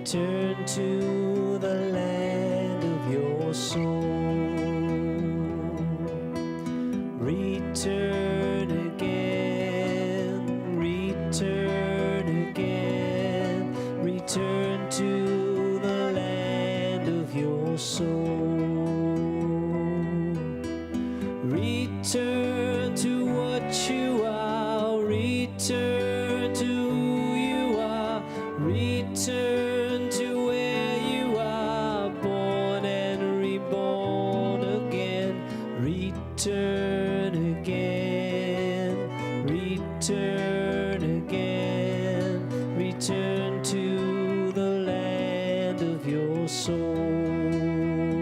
Return to the land of your soul. Return again, return again, return to the land of your soul. Return to what you are, return to who you are, return to where you are, born and reborn again. Return again, return again, return to the land of your soul.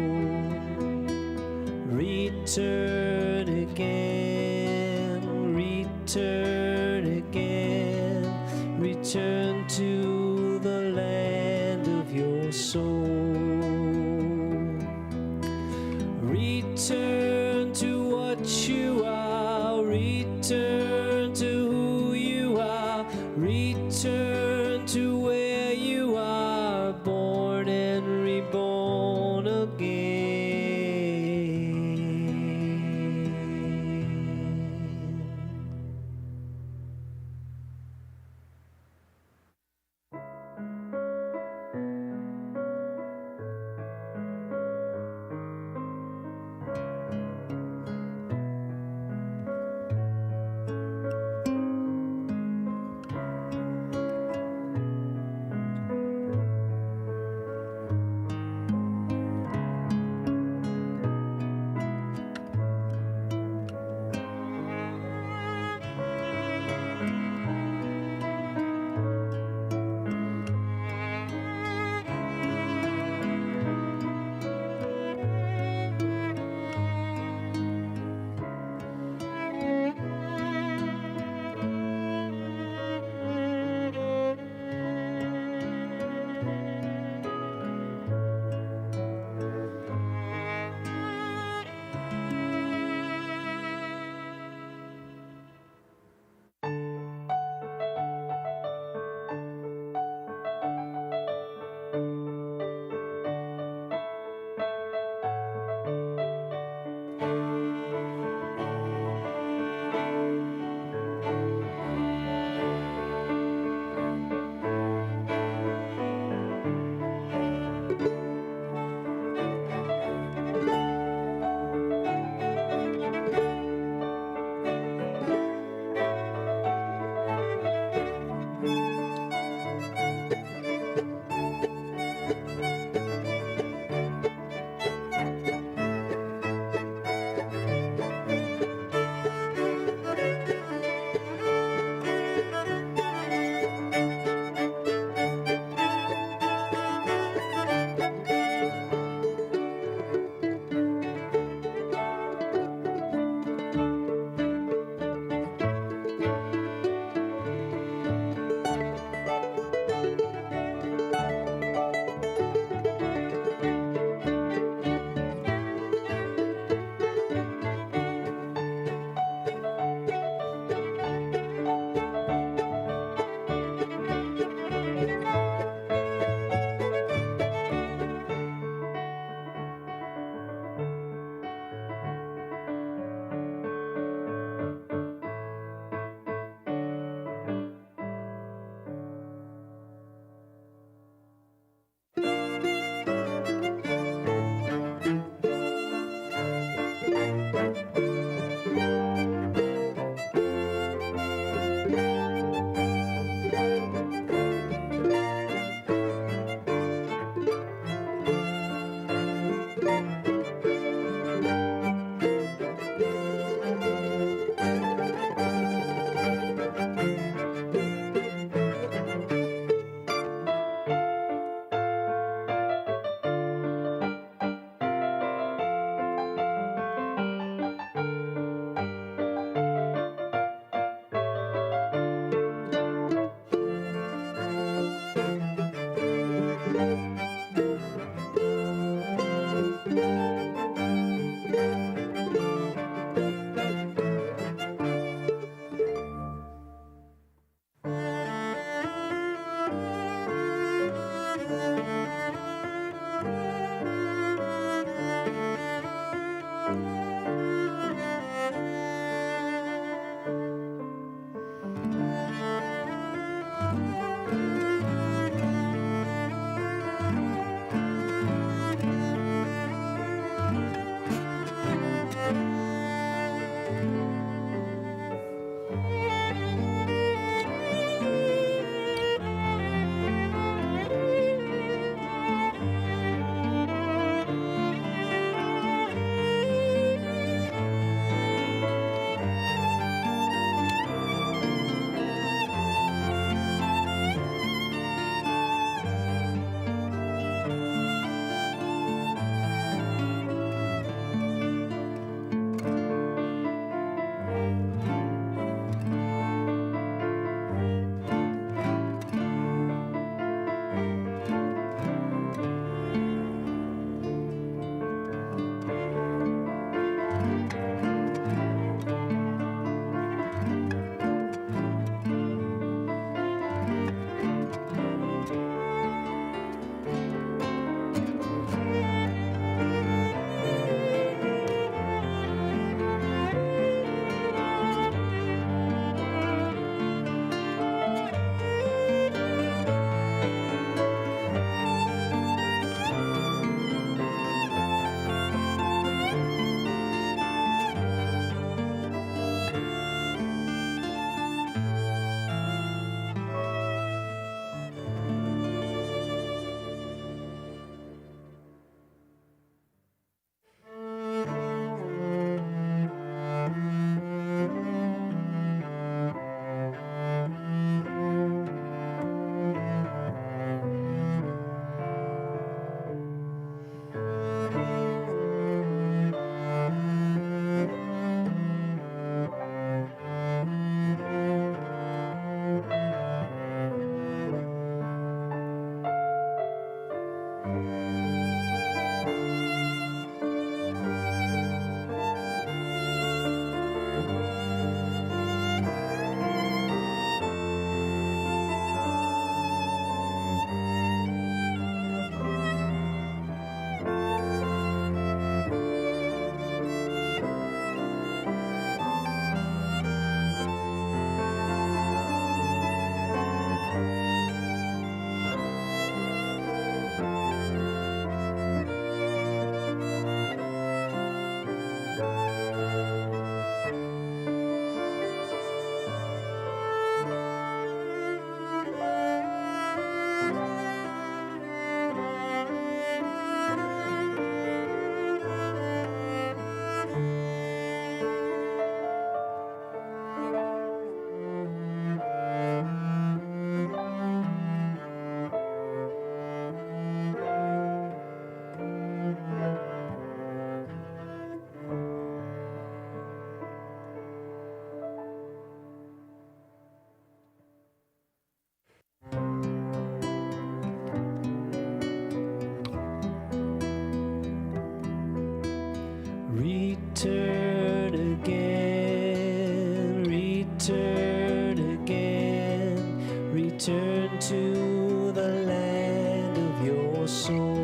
Return to the land of your soul.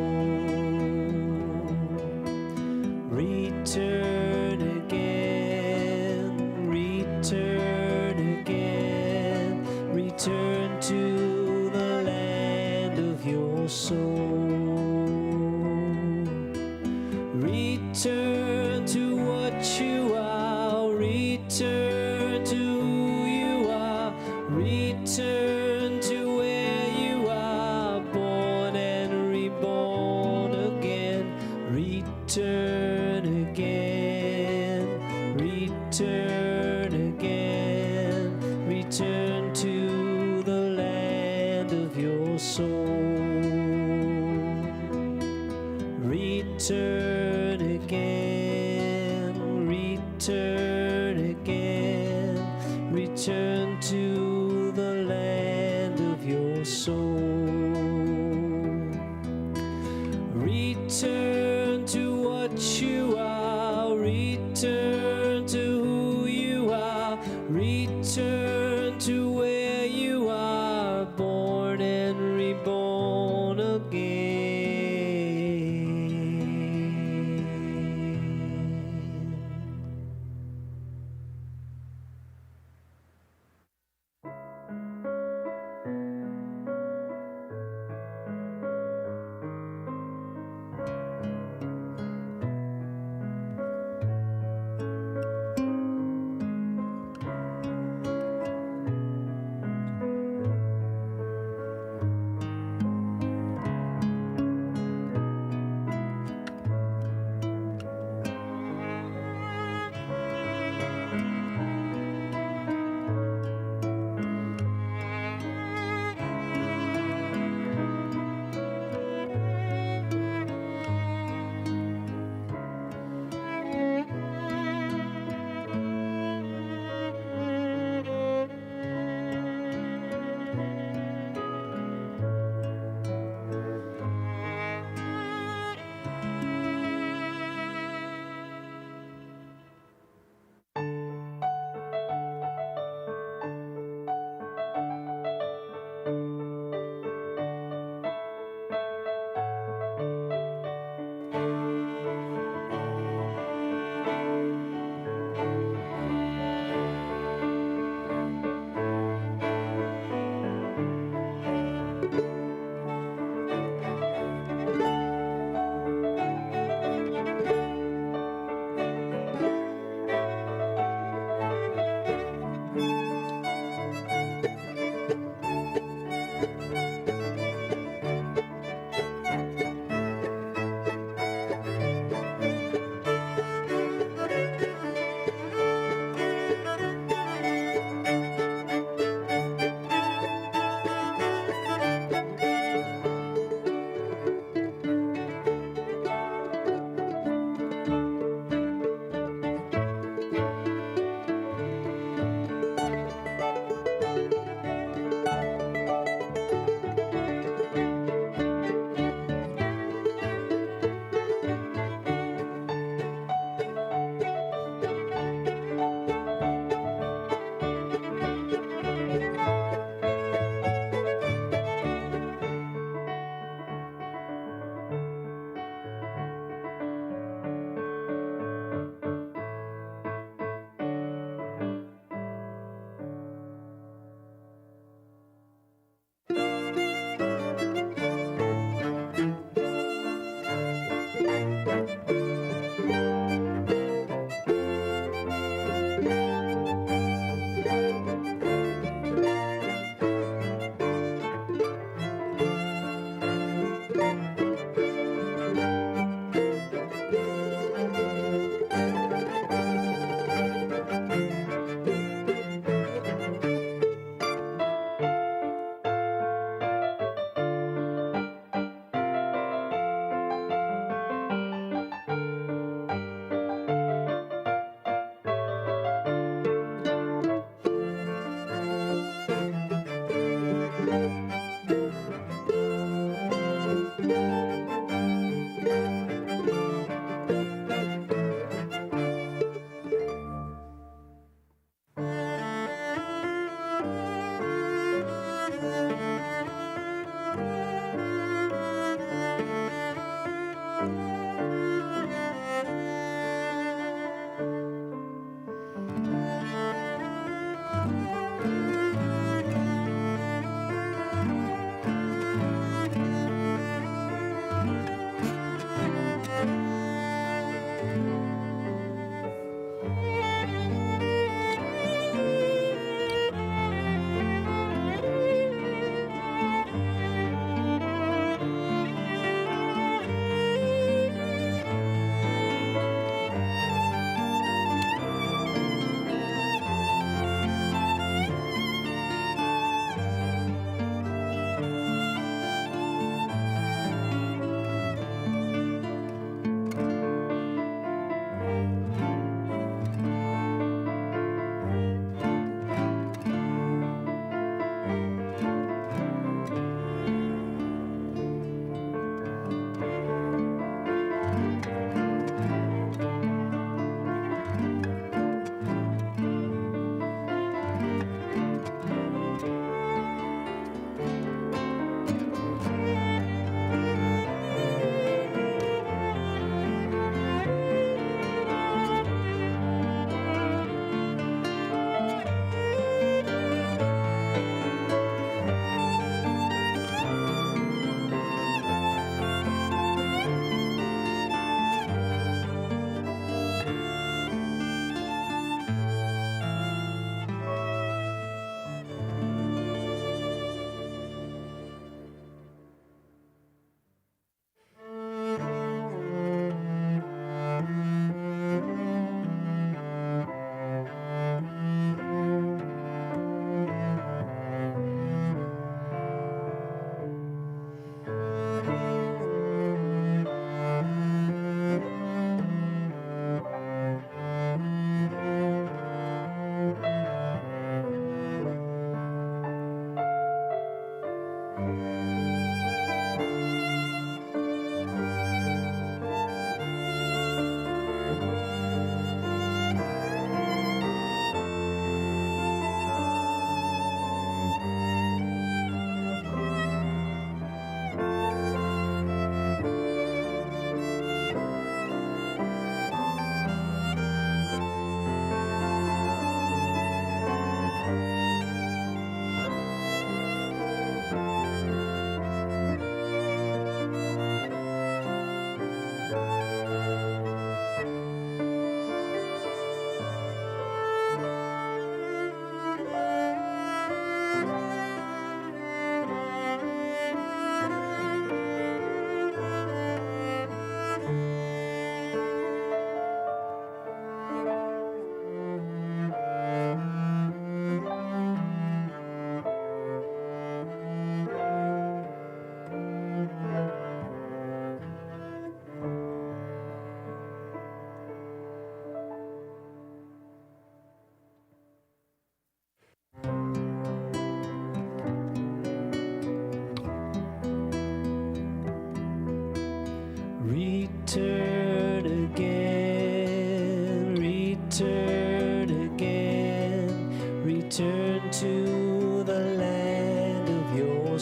Return again, return again, return to the land of your soul. Return to what you are, return to who you are, return to where you are, born and reborn again. Return again, return again, return to the land of your soul. Return again, return again, return to the land of your soul. Return to what you are, return to who you are, return to where you are, born and reborn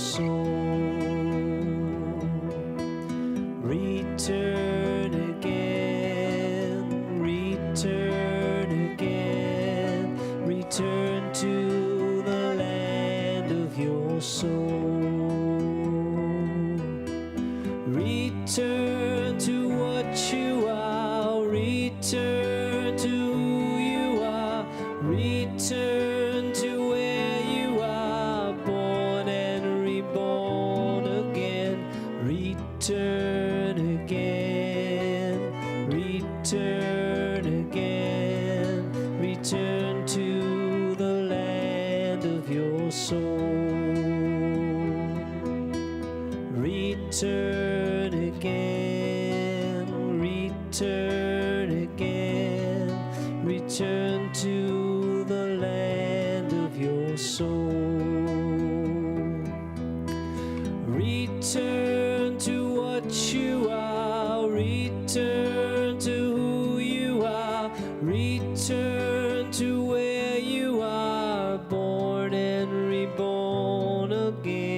soul. Return again, return again, return to the land of your soul. Return to what you are, return to who you are, return to where you are, born and reborn again. Return again, return again, return to the land of your soul. Return again, return again, return to the land of your soul. Return to what you are, return to who you are, return to where you are, born and reborn again.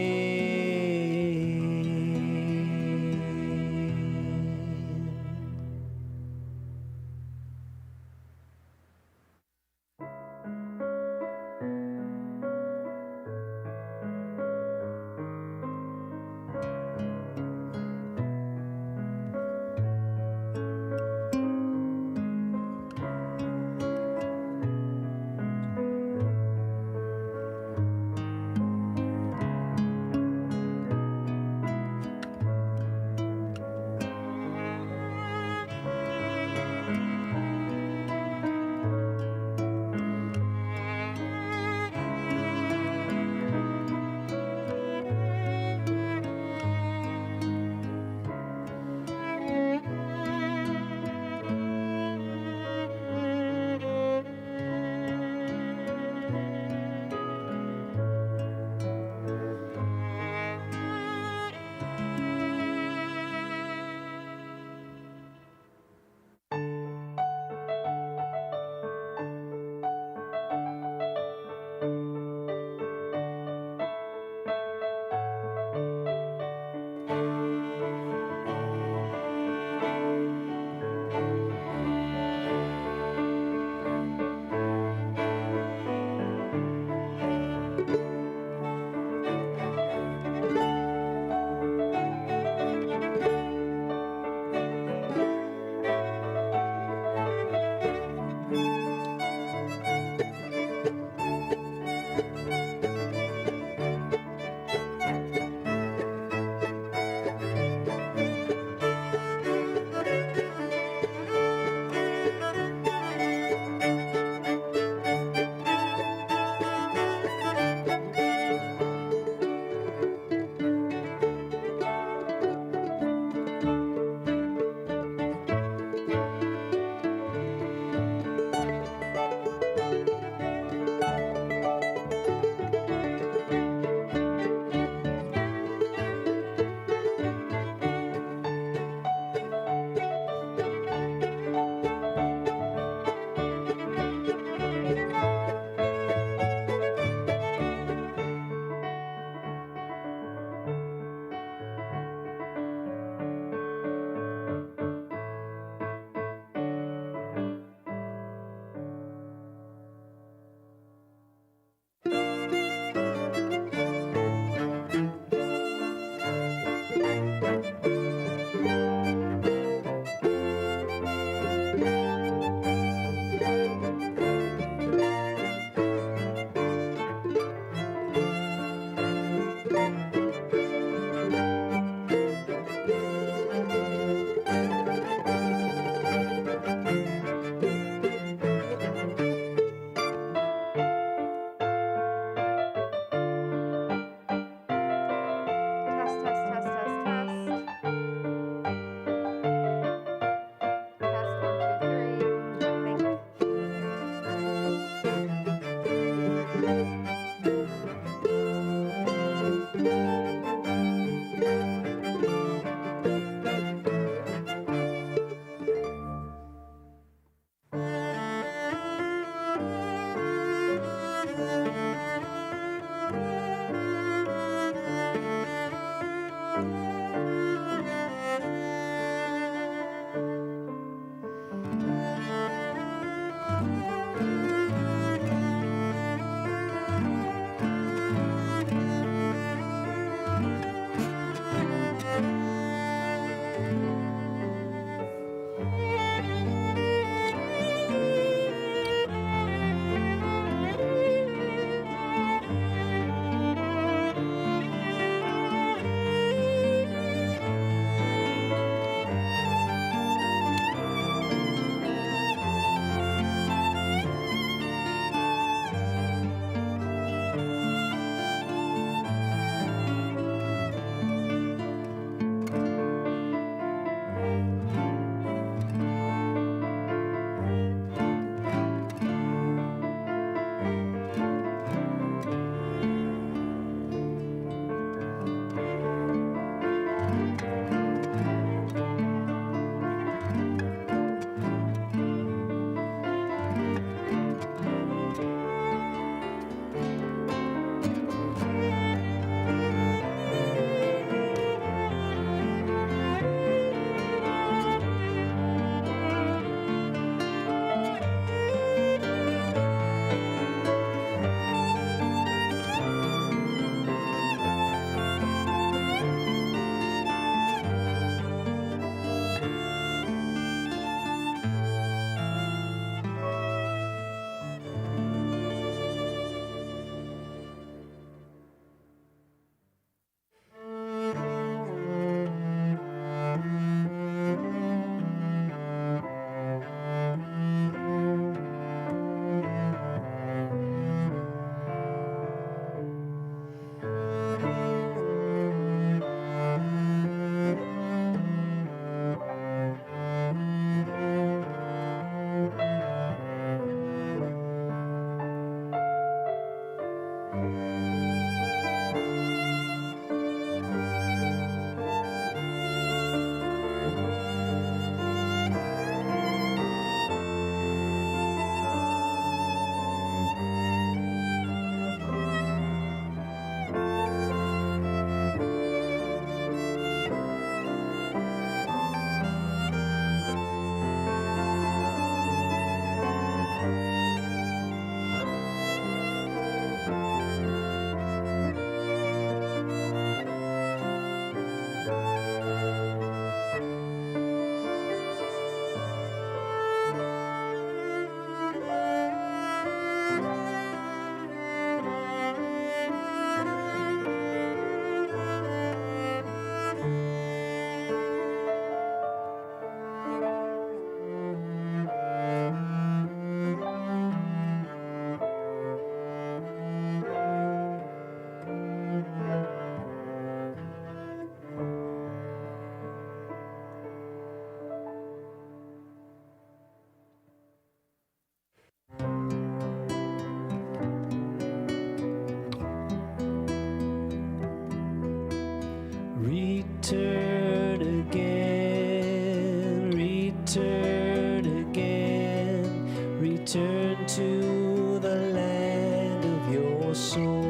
return again, return again, return to the land of your soul.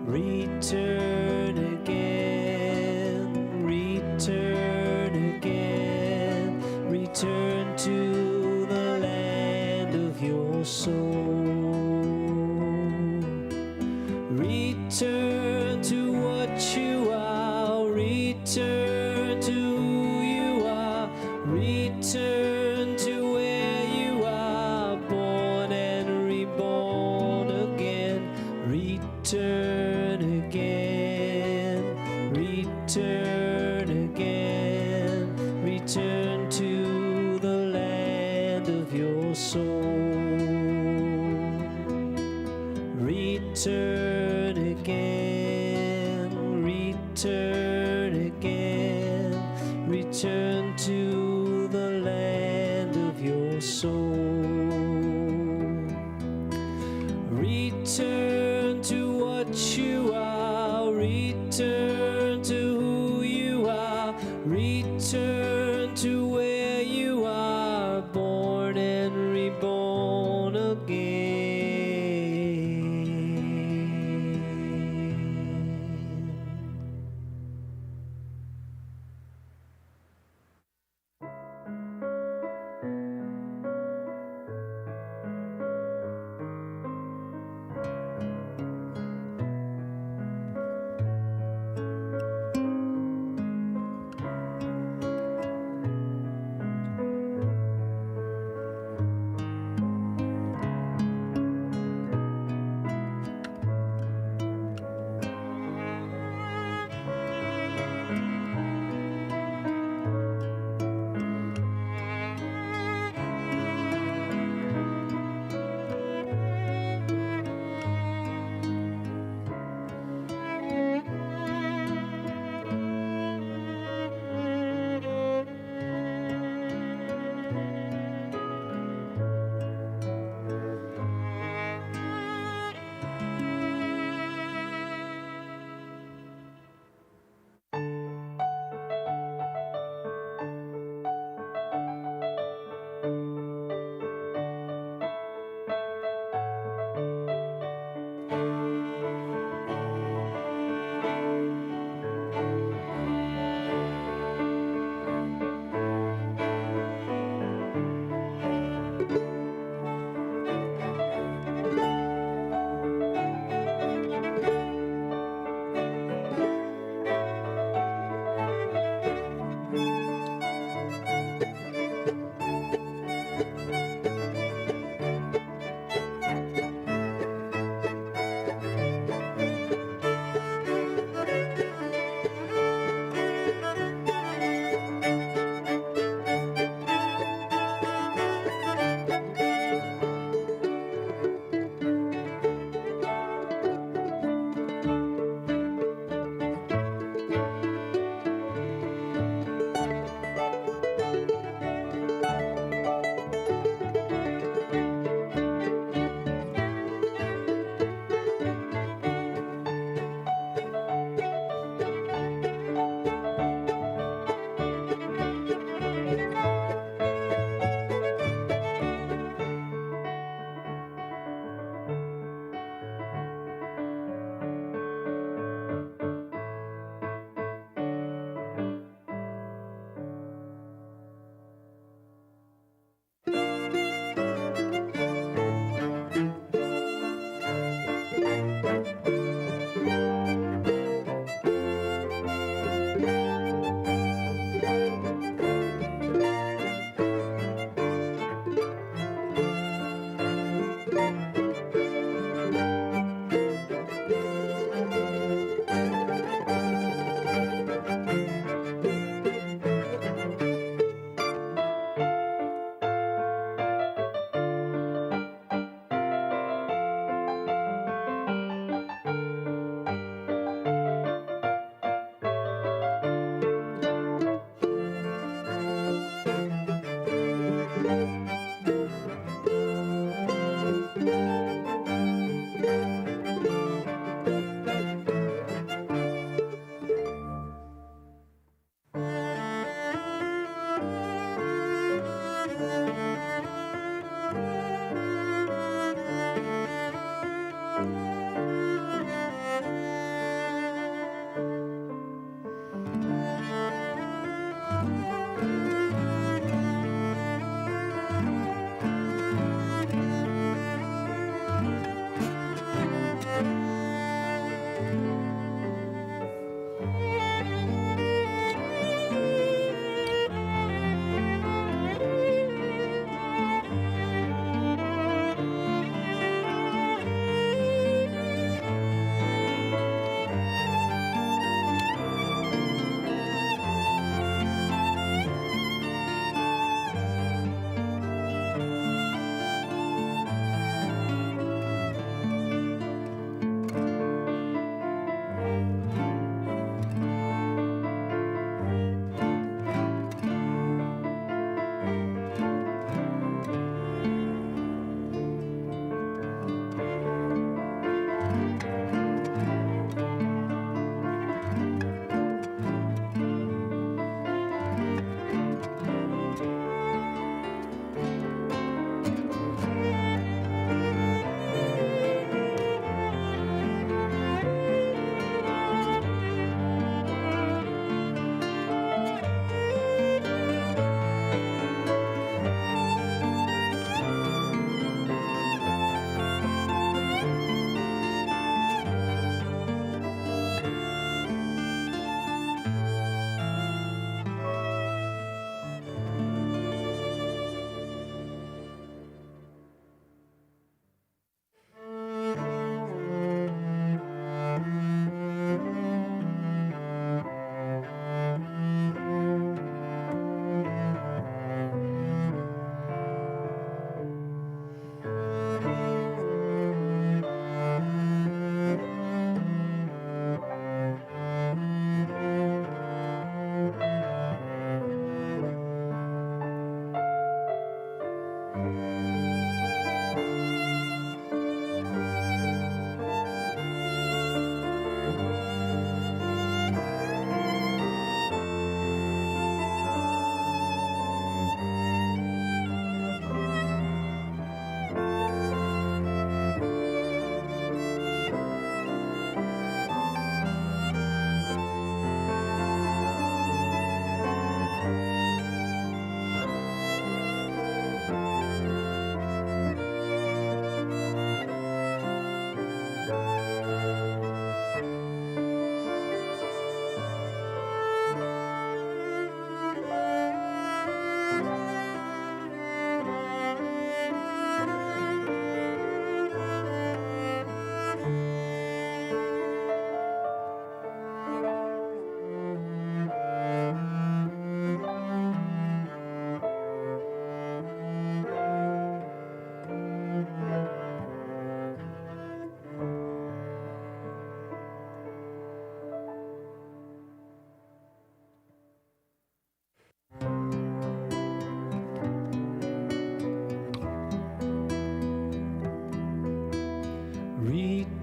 Return again, return again, return to the land of your soul. Return to what you are, return to who you are, return to where you are, born and reborn again. Return again, return again, return to the land of your soul. Return again, return again, return to the land of your soul. Return to what you are, return to who you are, return to where you are, born and reborn again.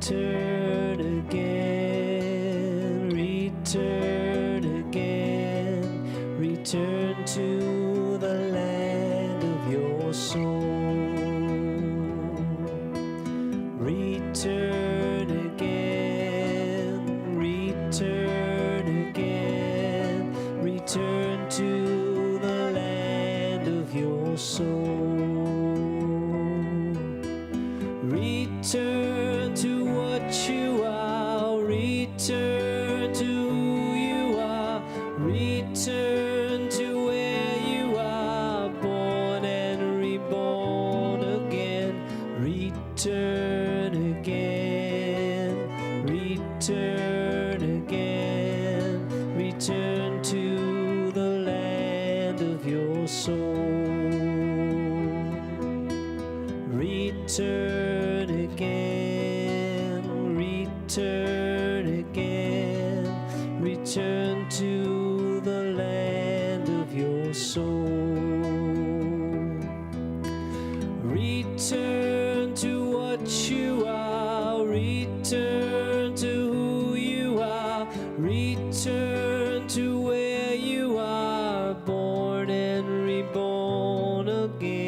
return again, return again, return to the land of your soul. Return again, return again, return to the land of your soul. Return to what you are, return to who you are, return to where you are, born and reborn again. Return again, return again, return to the land of your soul. Return again, return again, return to the land of your soul. Return to what you are, return to who you are, return to where you are, born and reborn again.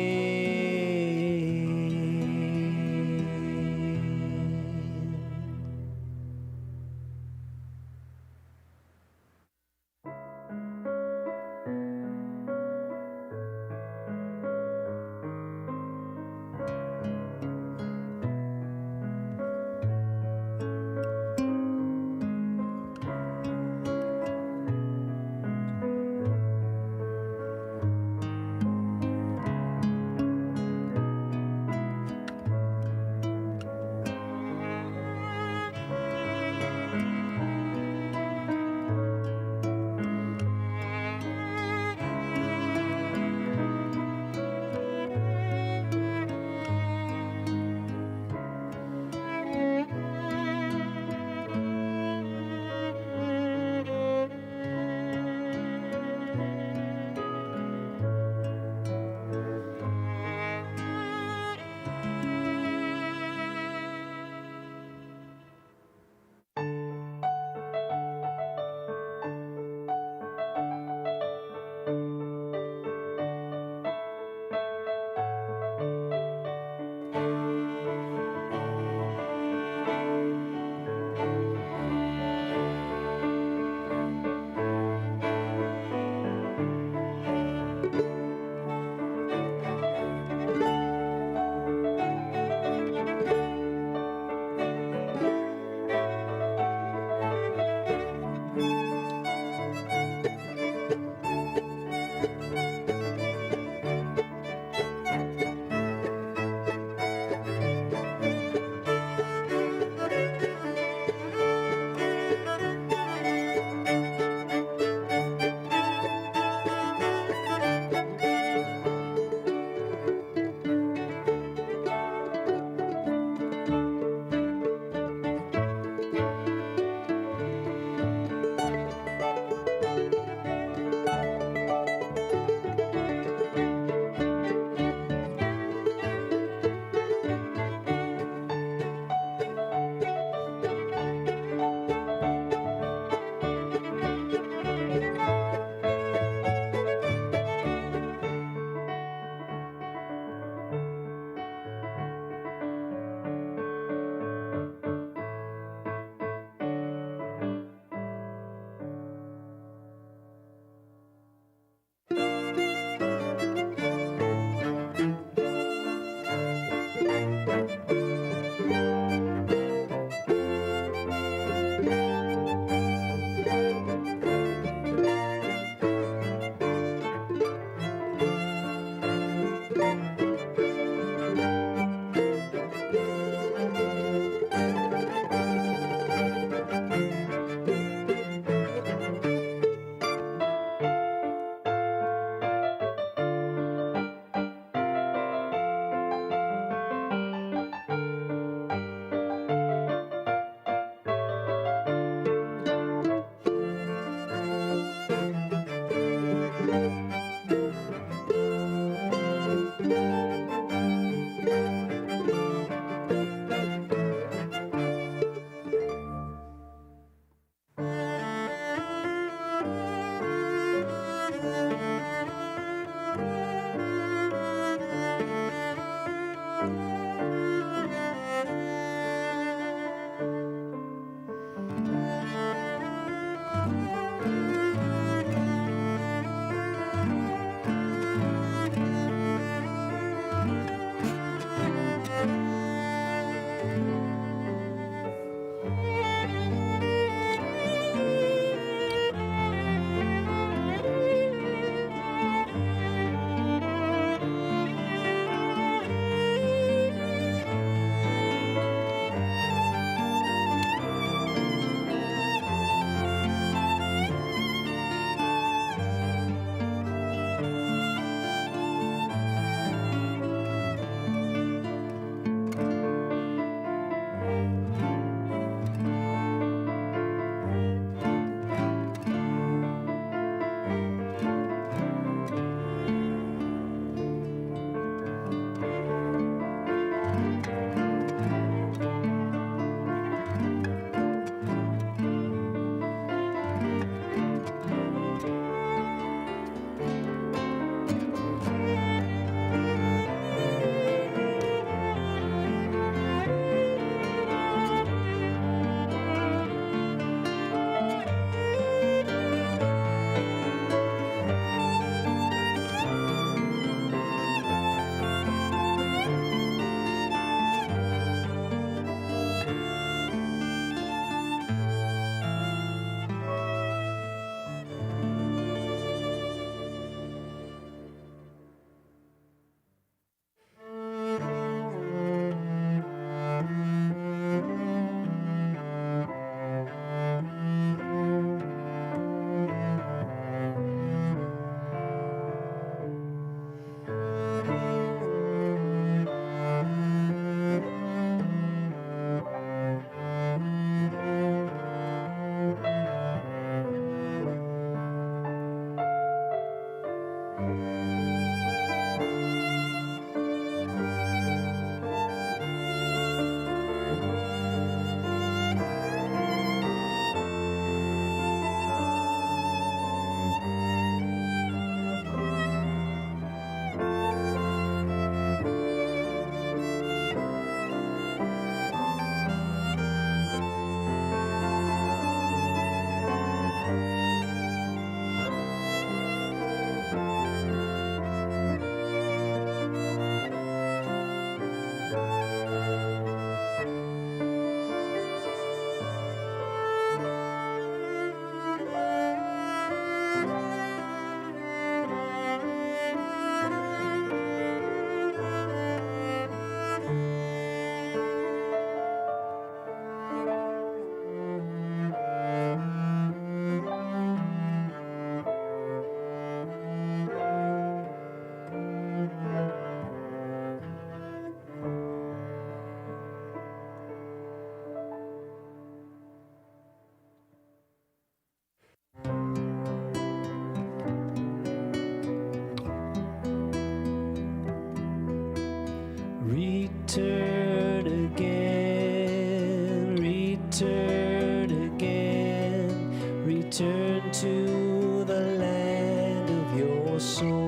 soul.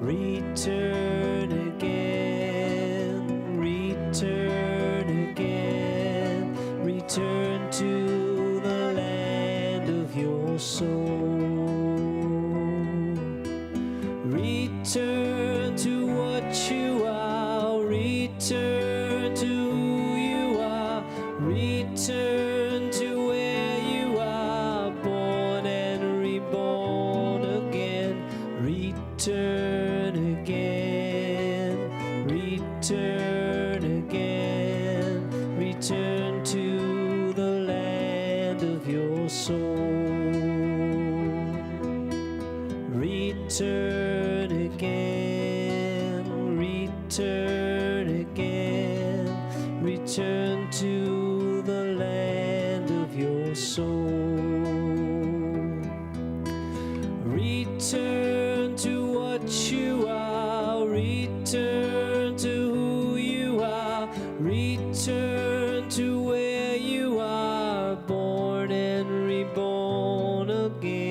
Return again, return again, return to the land of your soul. Return to what you are, return to who you are, return to where you are, born and reborn again. Return again, return again, return to the land of your soul. Return again, return again, return to the land of your soul. Return to what you are, return to who you are, return to where you are, born and reborn again.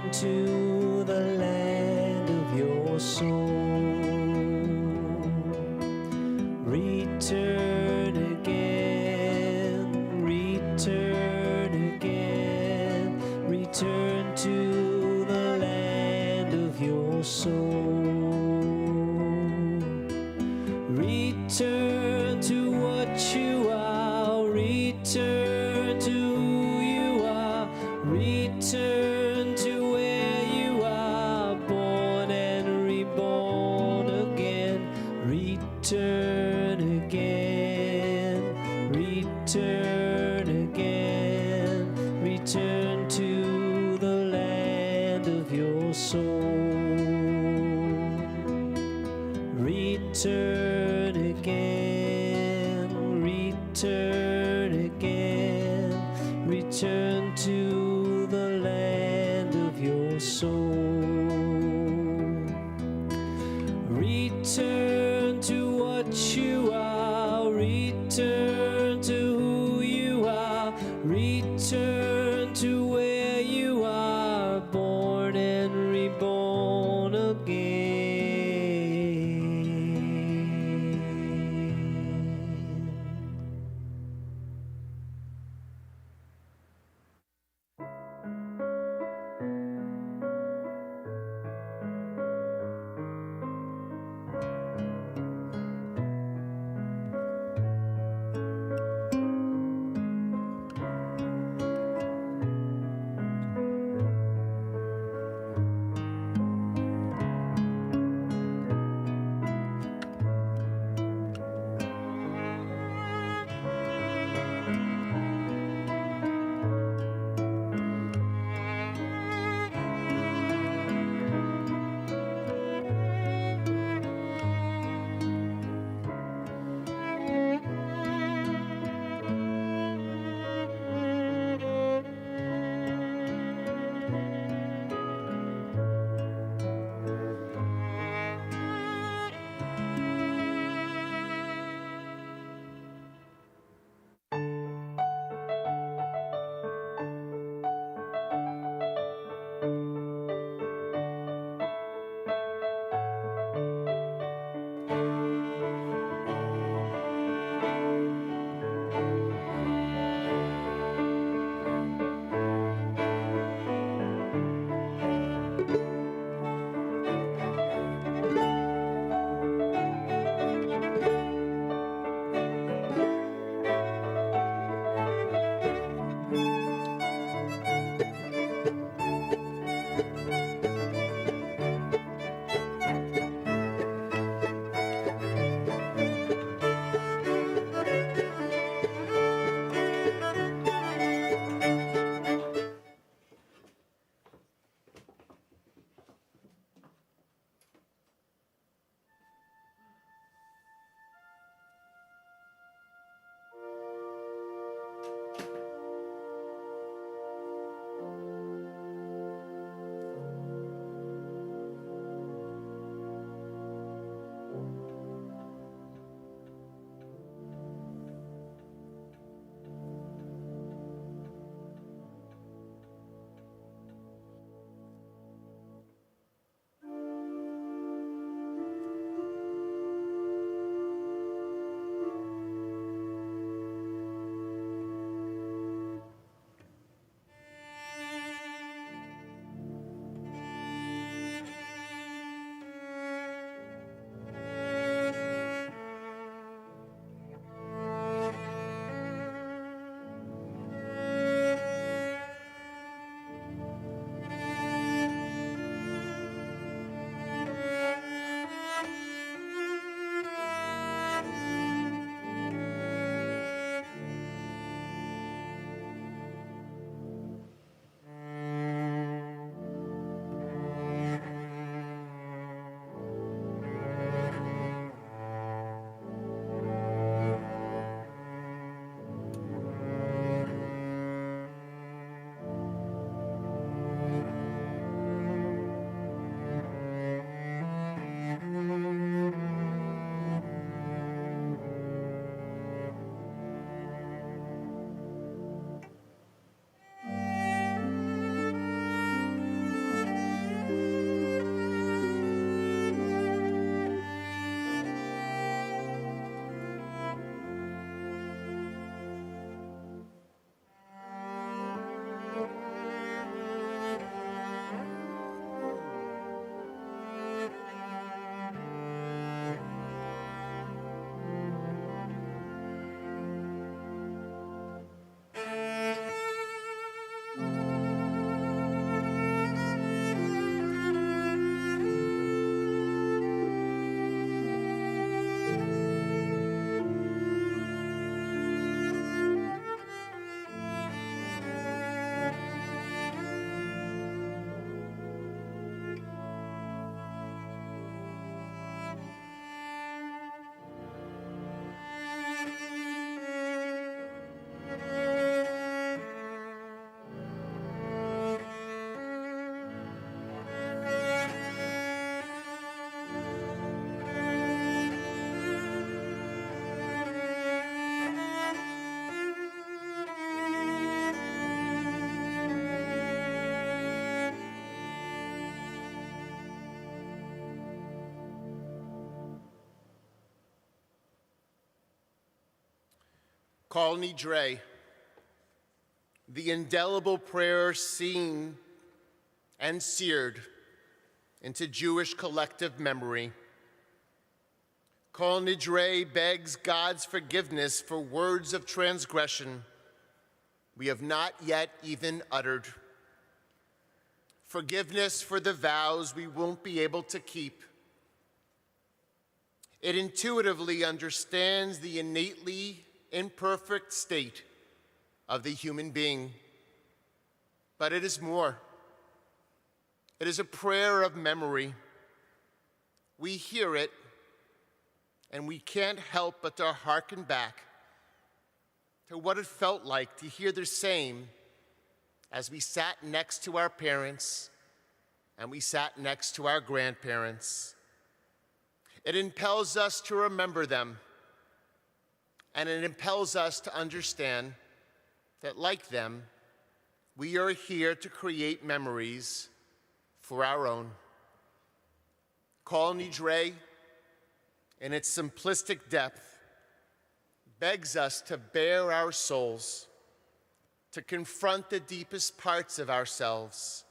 return to the land of your soul. Return again, return again, return to the land of your soul. Return to what you are, return to who you are, return to where you are, born and reborn again. Return again, return again, return to the land of your soul. Return again, return again, return to the land of your soul. Return to what you are, return to who you are, return to where you are, born and reborn again. Kol Nidre, the indelible prayer seen and seared into Jewish collective memory. Kol Nidre begs God's forgiveness for words of transgression we have not yet even uttered. Forgiveness for the vows we won't be able to keep. It intuitively understands the innately imperfect state of the human being. But it is more. It is a prayer of memory. We hear it, and we can't help but to hearken back to what it felt like to hear the same as we sat next to our parents and we sat next to our grandparents. It impels us to remember them, and it impels us to understand that, like them, we are here to create memories for our own. Kol Nidre, in its simplistic depth, begs us to bare our souls, to confront the deepest parts of ourselves.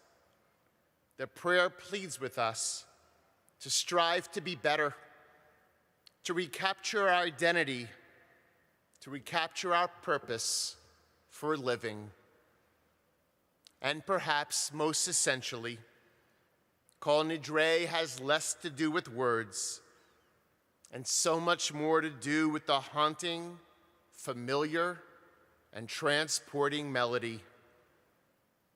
The prayer pleads with us to strive to be better, to recapture our identity, to recapture our purpose for living. And perhaps most essentially, Kol Nidre has less to do with words and so much more to do with the haunting, familiar, and transporting melody.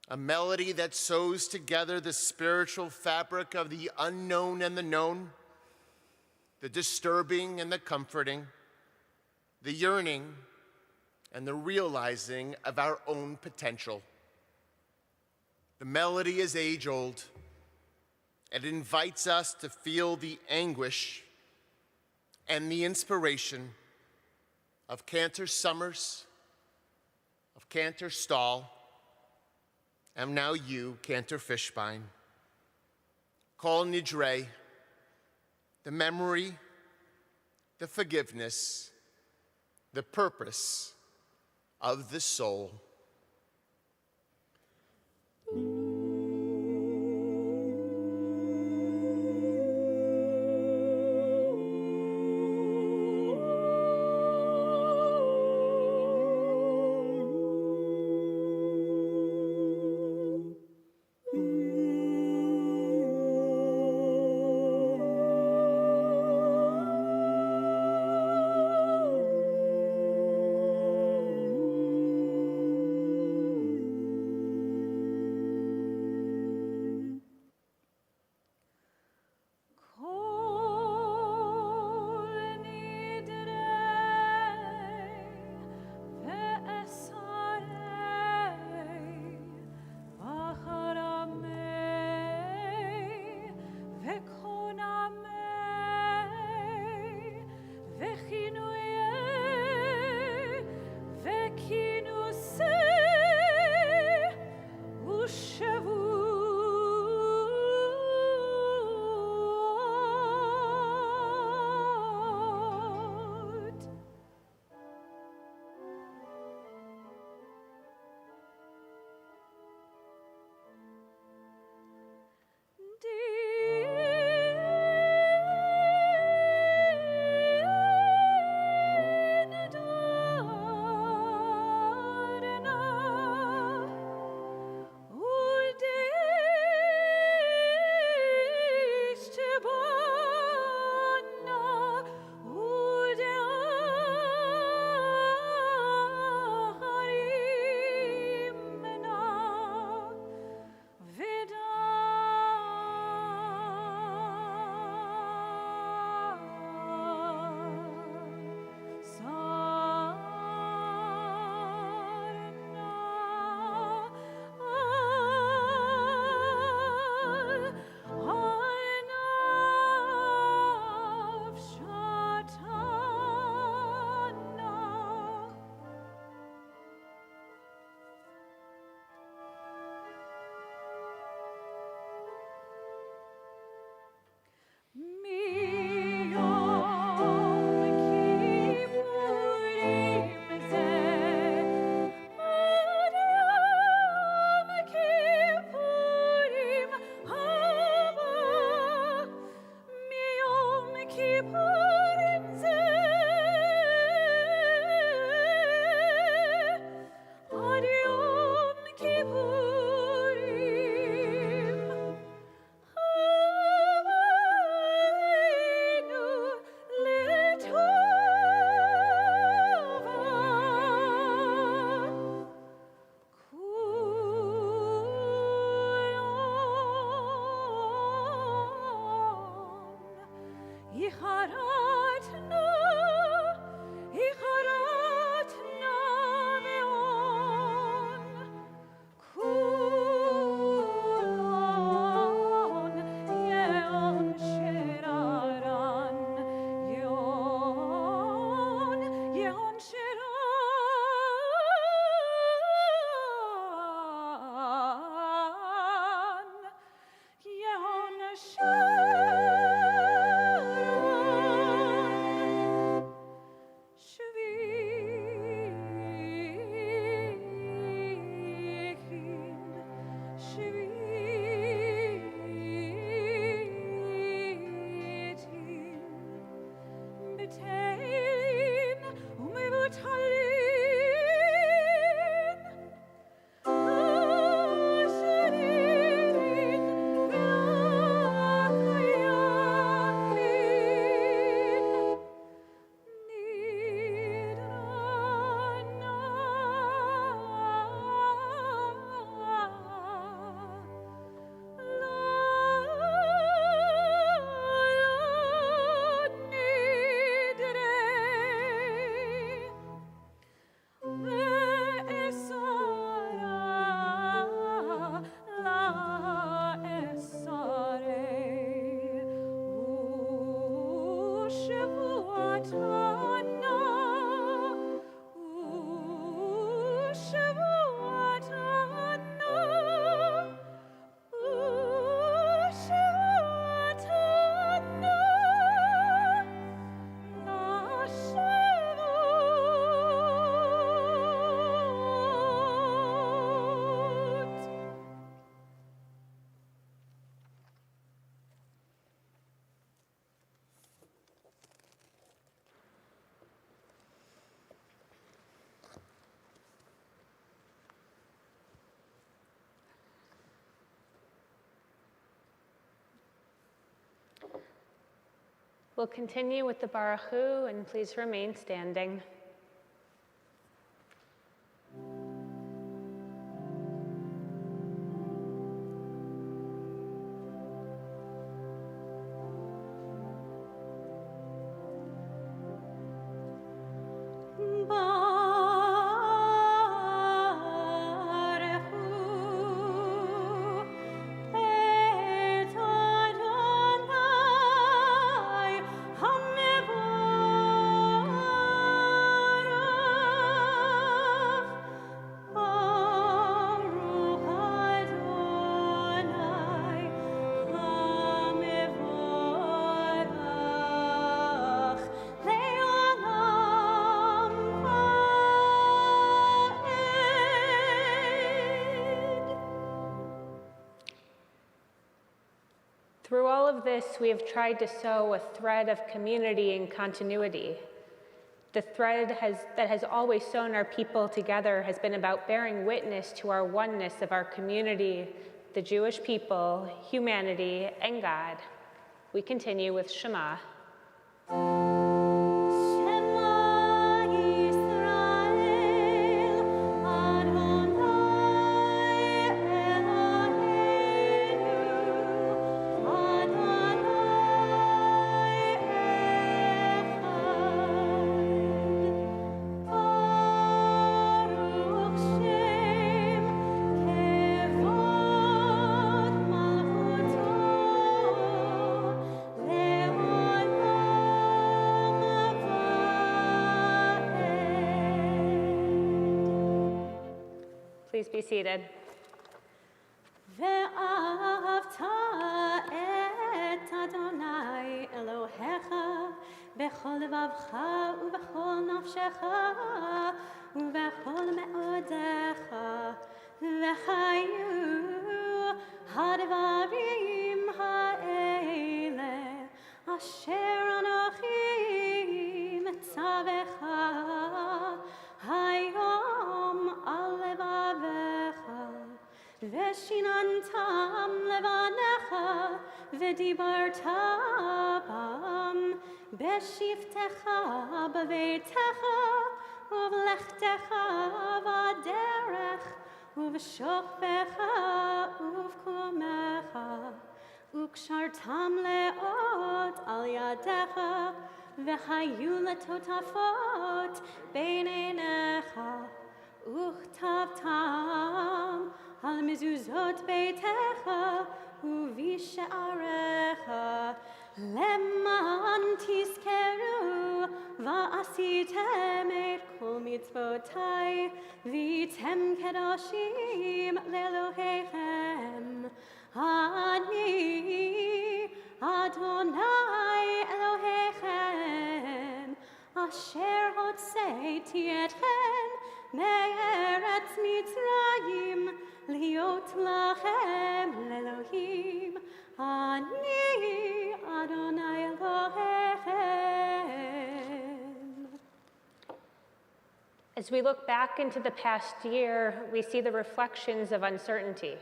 A melody that sews together the spiritual fabric of the unknown and the known, the disturbing and the comforting, the yearning and the realizing of our own potential. The melody is age-old. It invites us to feel the anguish and the inspiration of Cantor Summers, of Cantor Stahl, and now you, Cantor Fishbein. Kol Nidre, the memory, the forgiveness, the purpose of the soul. We'll continue with the Baruch Hu, and please remain standing. Through all of this, we have tried to sew a thread of community and continuity. The thread that has always sewn our people together has been about bearing witness to our oneness of our community, the Jewish people, humanity, and God. We continue with Shema. Please be seated. ואהבת את אדוני אלוהיך בכל לבבך ובכל נפשך ובכל מאודיך וחיו הדברים האלה אשר אנוכי מצווך היום על לבביך ושיננתם לבניך ודיברת בם בשבתך בביתך ובלכתך בדרך ובשוכבך ובקומך וקשרתם לאות על ידיך והיו לטוטפות בין עיניך וכתבתם על מזוזות ביתך ובשעריך למען תזכרו ועשיתם את כל מצוותיי והייתם קדושים לאלוהיכם אני אדוני אלוהיכם אשר הוצאתי אתכם מארץ מצרים להיות לכם לאלוהים אני אדוני אלוהיכם. As we look back into the past year, we see the reflections of uncertainty.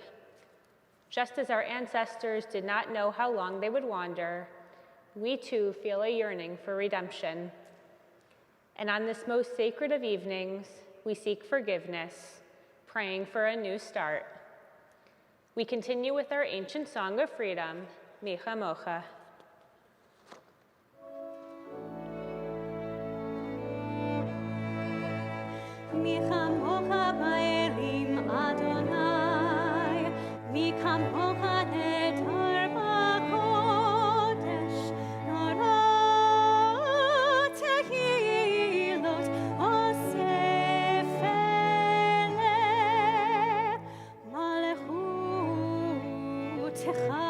Just as our ancestors did not know how long they would wander, we too feel a yearning for redemption. And on this most sacred of evenings, we seek forgiveness, praying for a new start. We continue with our ancient song of freedom, Micha Mocha. Micha Mocha ba'elim Adonai, Micha Mocha nedar ba'kodesh, Nora tehilot osefele, Malechutecha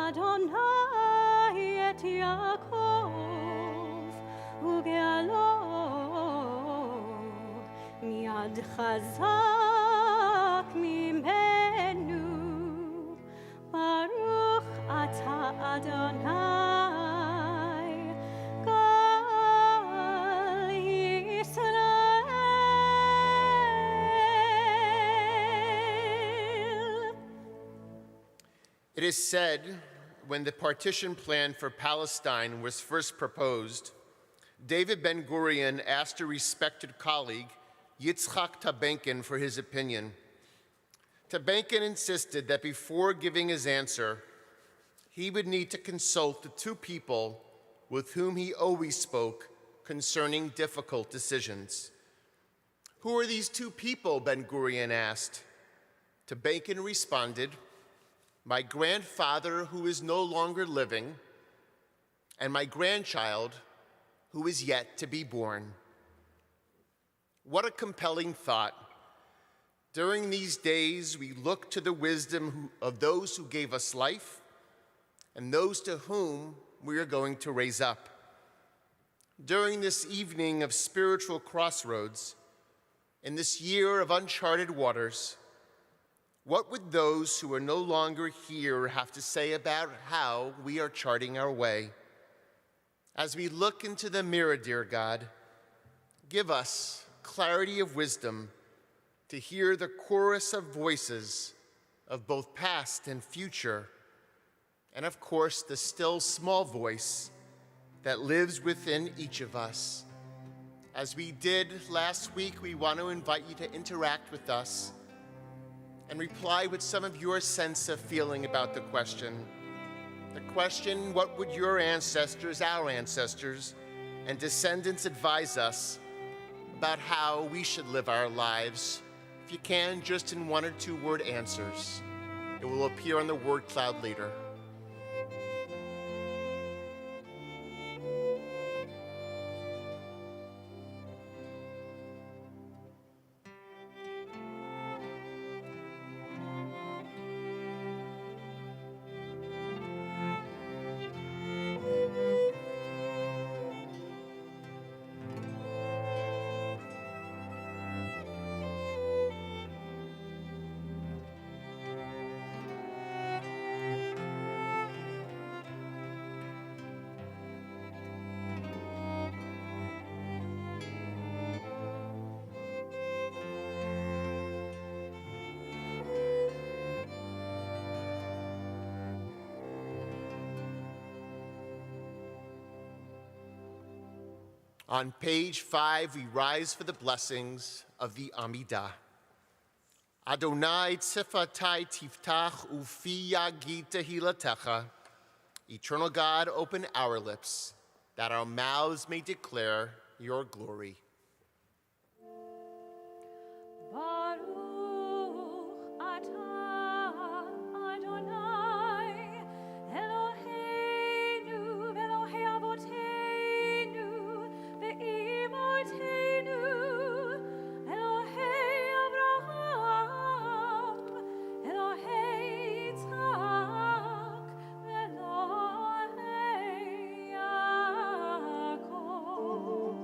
Adonai את יעקב וגאלו מיד חזק ממנו. ברוך אתה אדוני כל ישראל. It is said, when the partition plan for Palestine was first proposed, David Ben-Gurion asked a respected colleague, Yitzchak Tabenkin, for his opinion. Tabenkin insisted that before giving his answer, he would need to consult the two people with whom he always spoke concerning difficult decisions. Who are these two people, Ben-Gurion asked. Tabenkin responded, my grandfather who is no longer living, and my grandchild who is yet to be born. What a compelling thought. During these days, we look to the wisdom of those who gave us life and those to whom we are going to raise up. During this evening of spiritual crossroads, in this year of uncharted waters, what would those who are no longer here have to say about how we are charting our way? As we look into the mirror, dear God, give us clarity of wisdom to hear the chorus of voices of both past and future, and of course, the still small voice that lives within each of us. As we did last week, we want to invite you to interact with us and reply with some of your sense of feeling about the question. The question, what would your ancestors, our ancestors, and descendants advise us about how we should live our lives? If you can, just in 1 or 2 word answers. It will appear on the word cloud later. On page 5, we rise for the blessings of the Amidah. Adonai tzifatai tiftach ufi yagid tehilatecha. Eternal God, open our lips, that our mouths may declare your glory. Baruch atah Adonai Eloheinu v'Elohei avoteinu ve'imotenu Elohei Avraham Elohei Yitzhak ve'Elohei Yaakov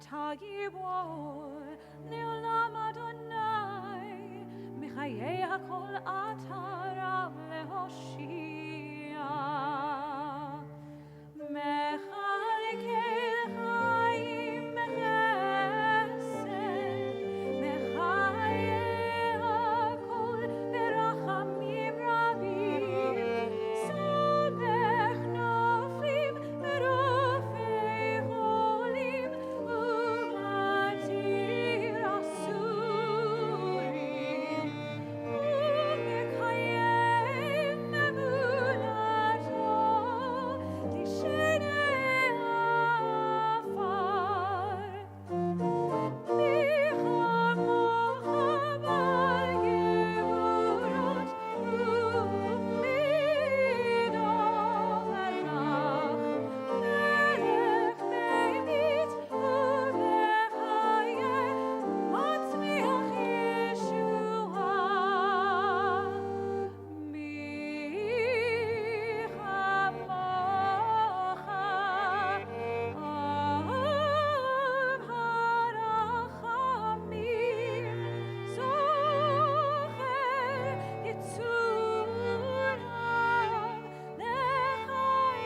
אתה גיבור לעולם אדוני, מחיי הכל אתה רב להושיע. מחלקי חיים בחסד, מחיי הכל ברחמים רבים, סומך נופלים ורופא חולים, ומתיר אסורים, ומקיים אמונתו תשנה עפר. מי כמוך בעל גבורות, ומי דומה לך, מלך באמת ומחיה, מצמיח ישועה. מי כמוך הרחמים, זוכר יצורם לחיים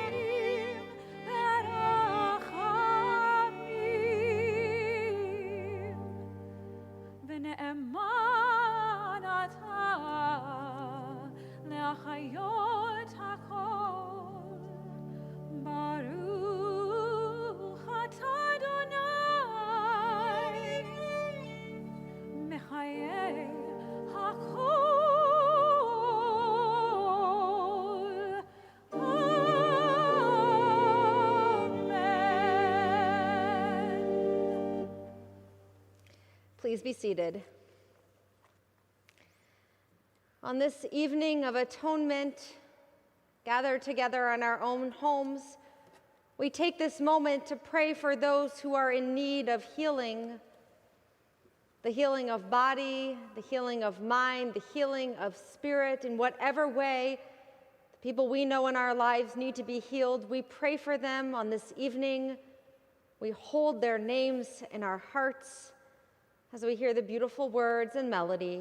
ברחמים. ונאמן אתה להחיות הכל. ברוך אתה אדוני, מחיי הכל. אמן. Please be seated. On this evening of atonement, gathered together in our own homes, we take this moment to pray for those who are in need of healing, the healing of body, the healing of mind, the healing of spirit. In whatever way the people we know in our lives need to be healed, we pray for them on this evening. We hold their names in our hearts as we hear the beautiful words and melody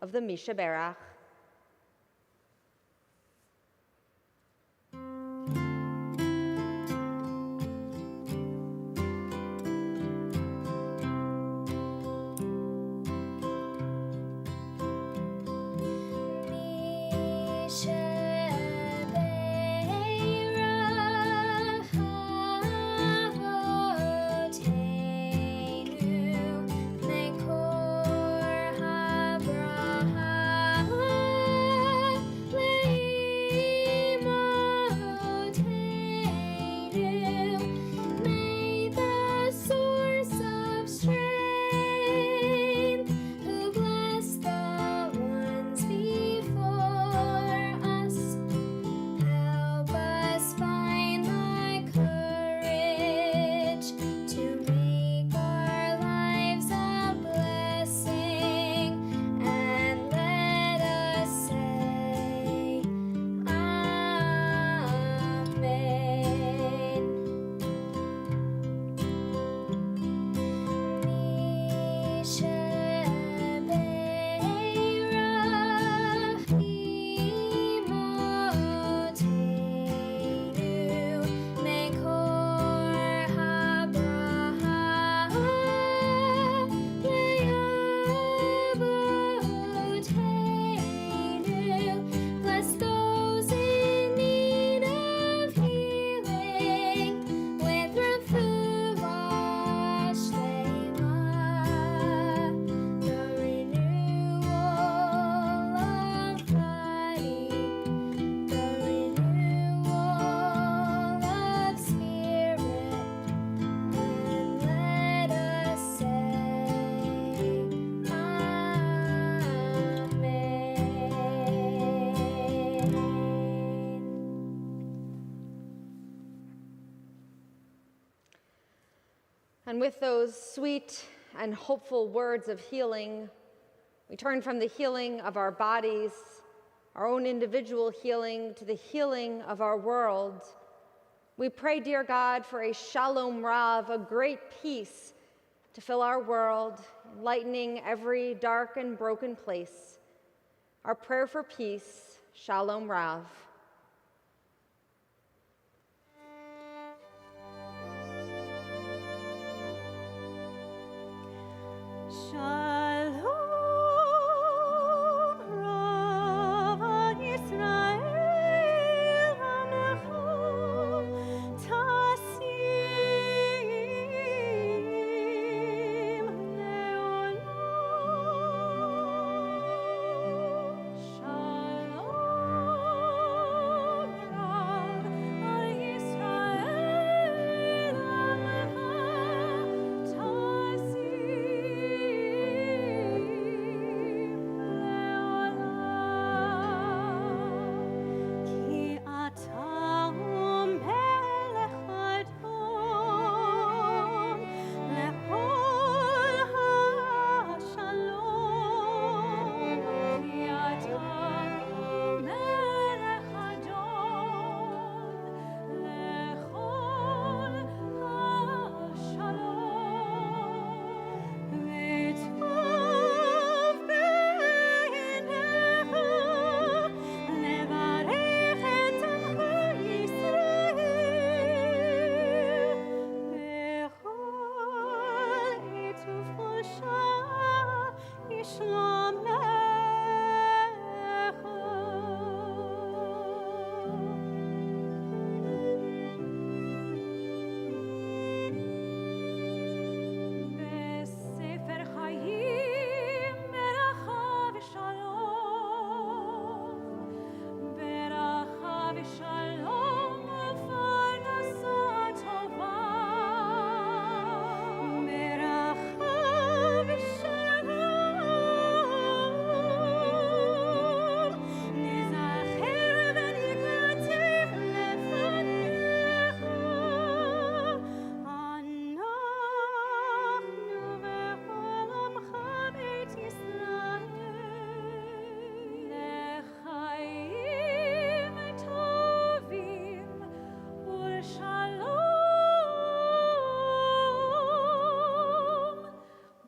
of the Misha Berach. And with those sweet and hopeful words of healing, we turn from the healing of our bodies, our own individual healing, to the healing of our world. We pray, dear God, for a shalom rav, a great peace to fill our world, enlightening every dark and broken place. Our prayer for peace, Shalom Rav. Shalom Rav al Yisrael Amecha Tasim Leolam. Shalom Rav al Yisrael Amecha Ki ata melech adon lechol hashalom. Ki ata melech adon lechol hashalom. וטוב בעיניך לברך את עמך ישראל בכל עת ובכל שעה ישלומך. בספר חיים ברכה ושלום, ברכה ושלום ופרנסה טובה, ברכה ושלום נזכר וניכתב לפניך. אנחנו וכל עמך בית ישראל לחיים טובים ולשלום.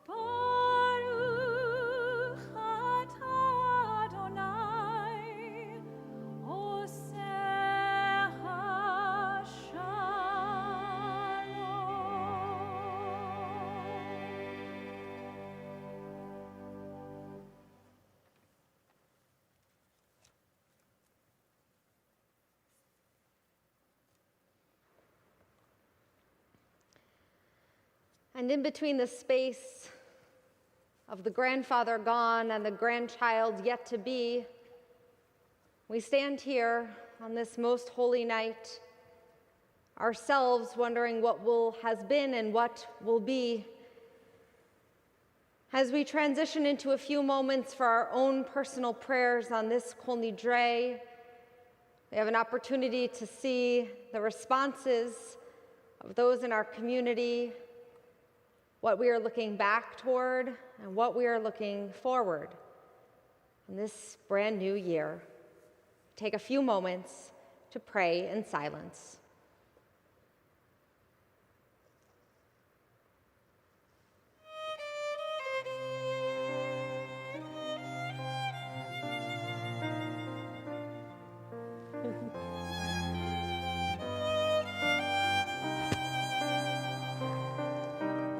ברוך אתה אדוני עושה השלום. And in between the space of the grandfather gone and the grandchild yet to be, we stand here on this most holy night, ourselves wondering what has been and what will be. As we transition into a few moments for our own personal prayers on this Kol Nidre, we have an opportunity to see the responses of those in our community, what we are looking back toward, and what we are looking forward in this brand new year. Take a few moments to pray in silence.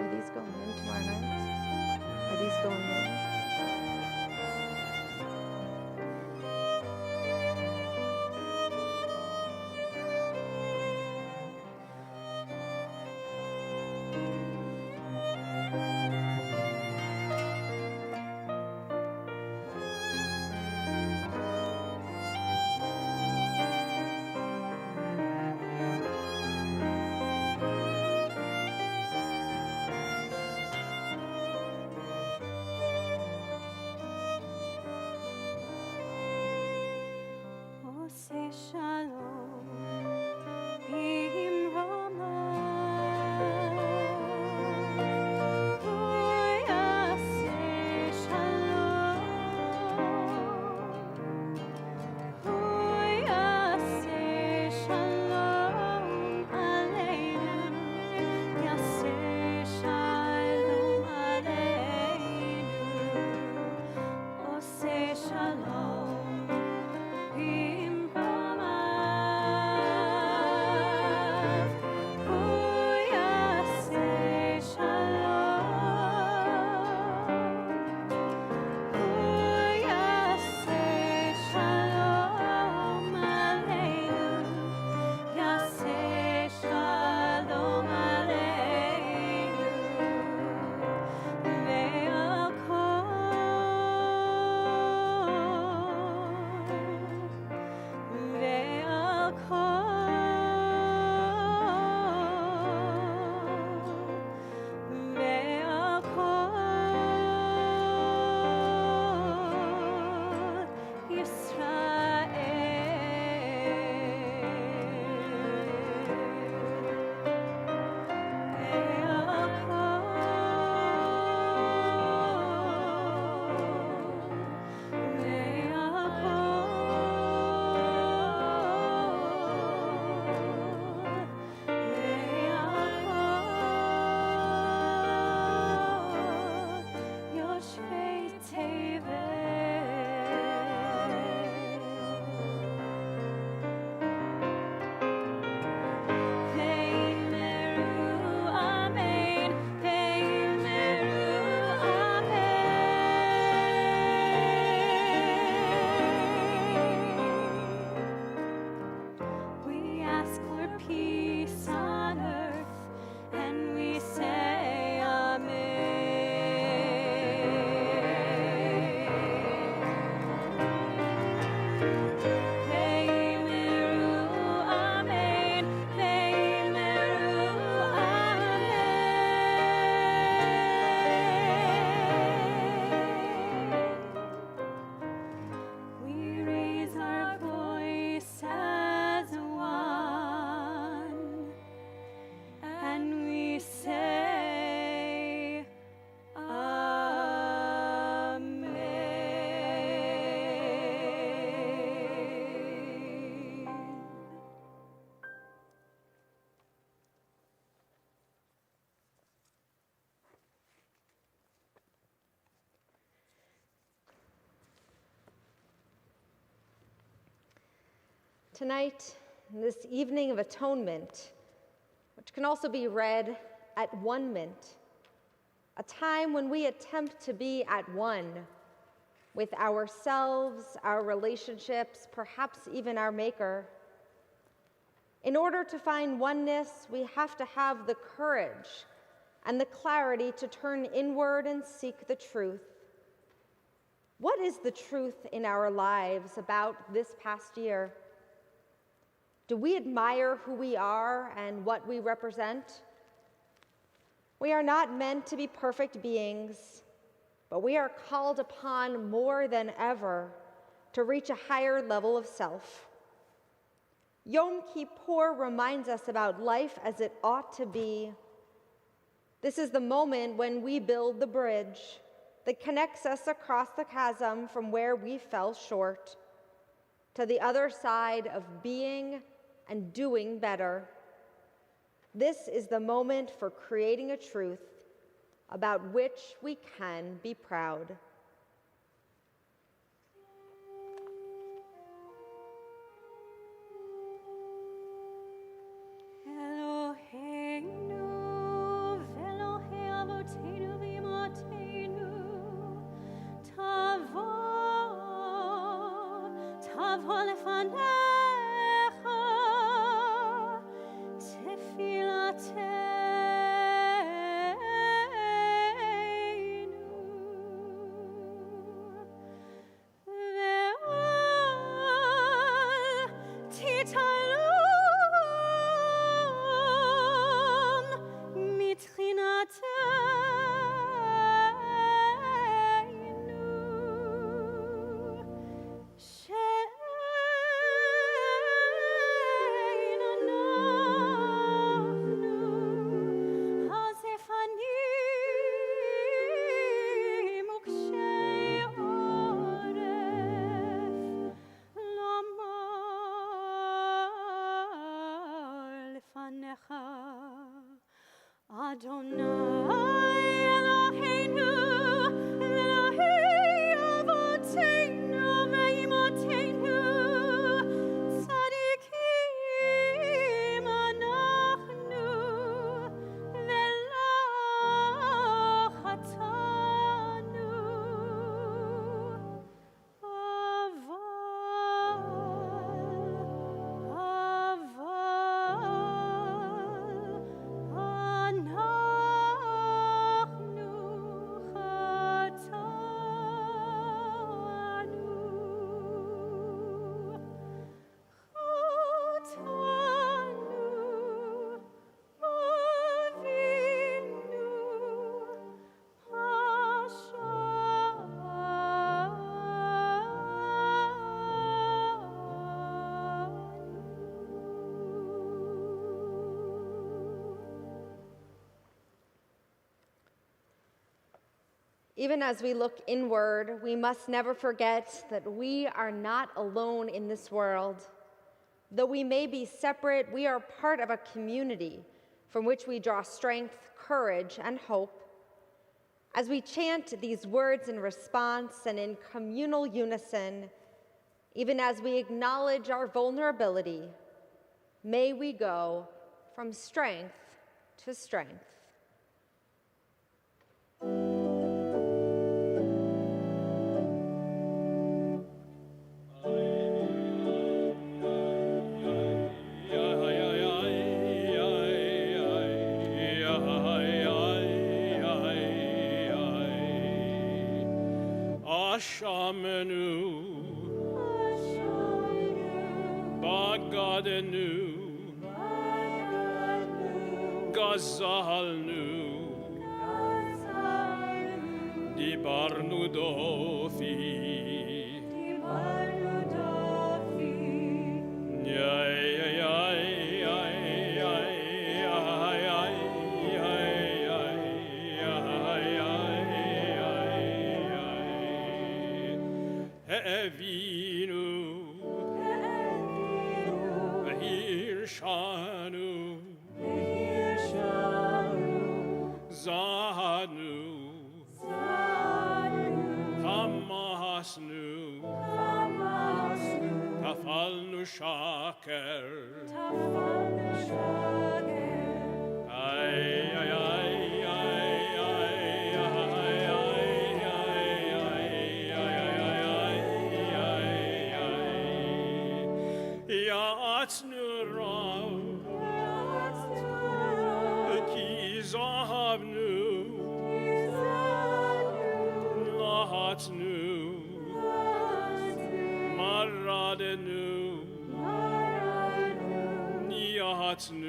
Are these going in tomorrow night? Are these going in? Shalom Tonight, this evening of atonement, which can also be read at one-ment, a time when we attempt to be at one with ourselves, our relationships, perhaps even our Maker. In order to find oneness, we have to have the courage and the clarity to turn inward and seek the truth. What is the truth in our lives about this past year? Do we admire who we are and what we represent? We are not meant to be perfect beings, but we are called upon more than ever to reach a higher level of self. Yom Kippur reminds us about life as it ought to be. This is the moment when we build the bridge that connects us across the chasm from where we fell short to the other side of being and doing better. This is the moment for creating a truth about which we can be proud. Eloheinu ve'Elohei avoteinu v'imotenu, tavo lefanecha tefilateinu, ve'al titalum mitchinateinu, she'ein anachnu hazefanim ukshei oref lomar lefanecha Adonai Eloheinu ve'Elohei avoteinu ve'imotenu, tzadikim anachnu ve'lo chatanu, Even as we look inward, we must never forget that we are not alone in this world. Though we may be separate, we are part of a community from which we draw strength, courage, and hope. As we chant these words in response and in communal unison, even as we acknowledge our vulnerability, may we go from strength to strength. Ashamenu, Bagadenu, Gazalnu, Dibarnu Dofi, Avinu, Hirshanu, Zanu, Hamasnu, Kafalnu משקר. יעצנו רב, כי זהבנו, לחצנו, מרדנו, ניאצנו,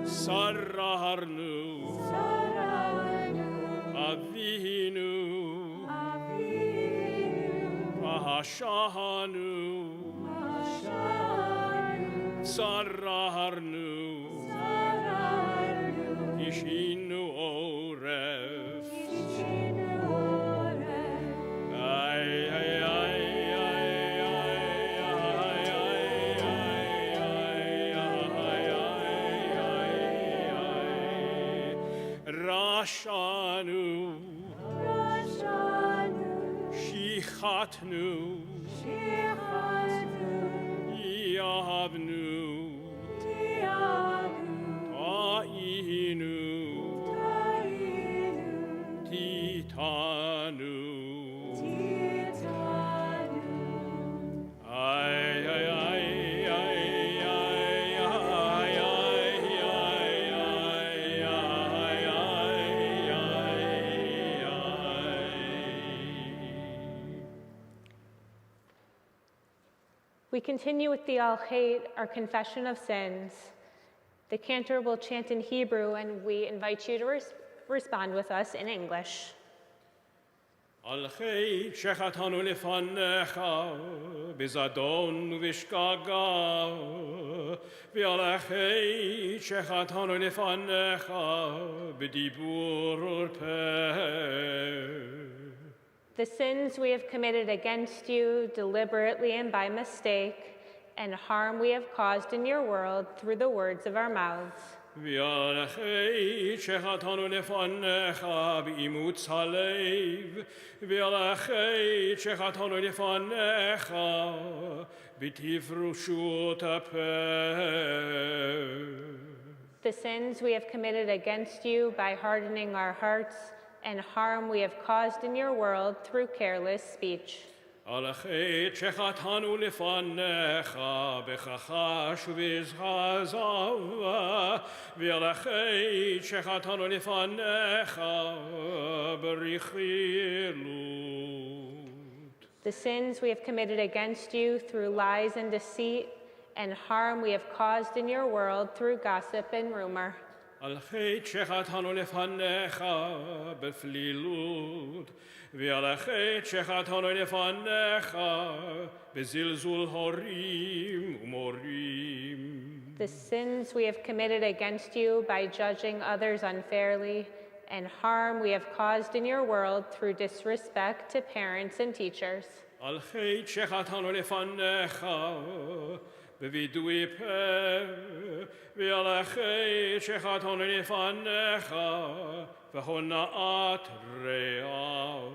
שררנו, אבינו, פשענו, שררנו, השעינו עורף. רשענו, שיחתנו, יאהבנו, טעינו, תיתנו. We continue with the Al-Khayt, our confession of sins. The cantor will chant in Hebrew, and we invite you to respond with us in English. על-חייט שחטאנו לפניך בזדון ובשגגה, ועל-החייט שחטאנו לפניך בדיבור ופה. The sins we have committed against you deliberately and by mistake, and harm we have caused in your world through the words of our mouths. ועל-החייט שחטאנו לפניך באימוץ הלב, ועל-החייט שחטאנו לפניך בתפרושות הפה. The sins we have committed against you by hardening our hearts, and harm we have caused in your world through careless speech. על-החייט שחטאנו לפניך בכחש ובזעזוע, ועל-החייט שחטאנו לפניך ברכילות. The sins we have committed against you through lies and deceit, and harm we have caused in your world through gossip and rumor. על-חייט שחטאנו לפניך בפלילות, ועל-החייט שחטאנו לפניך בזלזול הורים ומורים. The sins we have committed against you by judging others unfairly, and harm we have caused in your world through disrespect to parents and teachers. על-חייט שחטאנו לפניך בווידוי פה, ועל-החייט שחטאנו לפניך והונאת רעיו.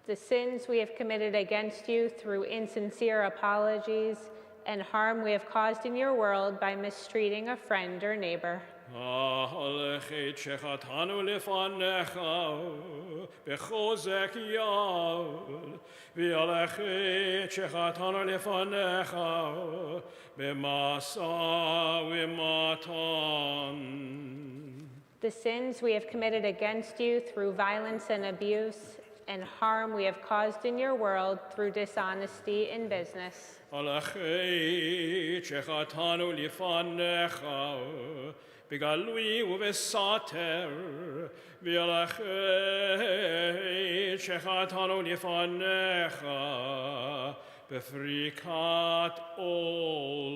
The sins we have committed against you through insincere apologies, and harm we have caused in your world by mistreating a friend or neighbor. על-החייט שחטאנו לפניך בחוזק יד, ועל-החייט שחטאנו לפניך במשא ומתן. The sins we have committed against you through violence and abuse, and harm we have caused in your world through dishonesty in business. על-החייט שחטאנו לפניך בגלוי ובסתר, ועל-החייט שחטאנו לפניך בפריקת עול.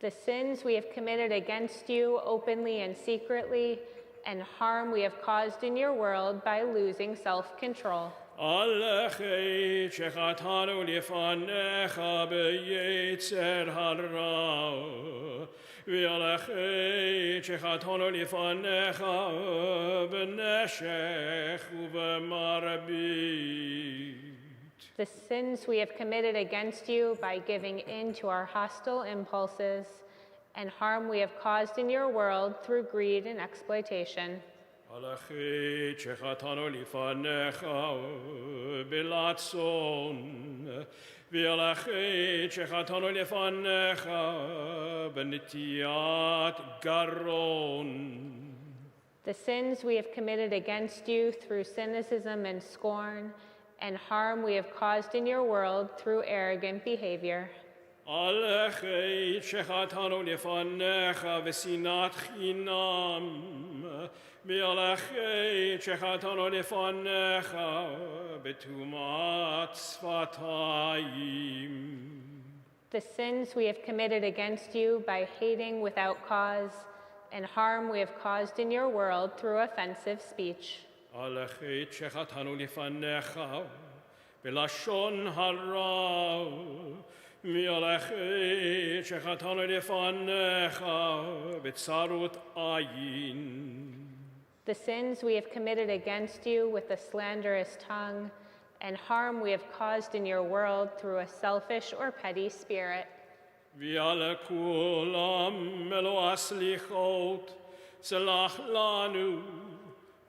The sins we have committed against you openly and secretly, and harm we have caused in your world by losing self-control. על-החייט שחטאנו לפניך ביצר הרע, ועל-החייט שחטאנו לפניך בנשך ובמרבית. the sins we have committed against you by giving in to our hostile impulses, and harm we have caused in your world through greed and exploitation. על החטא שחטאנו לפניך בלצון, ועל החטא שחטאנו לפניך בנטיית גרון. The sins we have committed against you through cynicism and scorn, and harm we have caused in your world through arrogant behavior. על החטא שחטאנו לפניך ושנאת חינם, ועל החטא שחטאנו לפניך בטומאת שפתיים. The sins we have committed against you by hating without cause, and harm we have caused in your world through offensive speech. על החטא שחטאנו לפניך בלשון הרע, ועל החטא שחטאנו לפניך בצרות עין. The sins we have committed against you with a slanderous tongue, and harm we have caused in your world through a selfish or petty spirit. ועל כולם מלוא הסליחות, סלח לנו,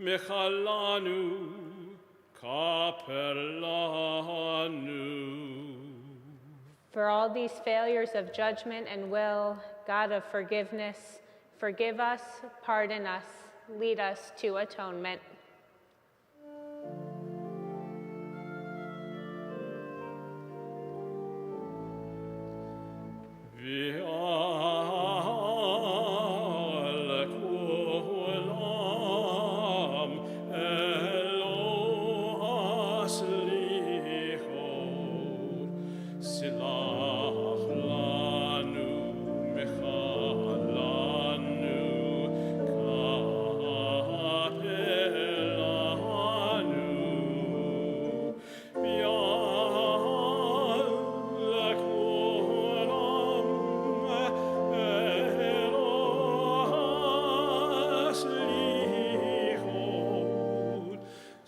מחל לנו, כפר לנו. For all these failures of judgment and will, God of forgiveness, forgive us, pardon us, lead us to atonement.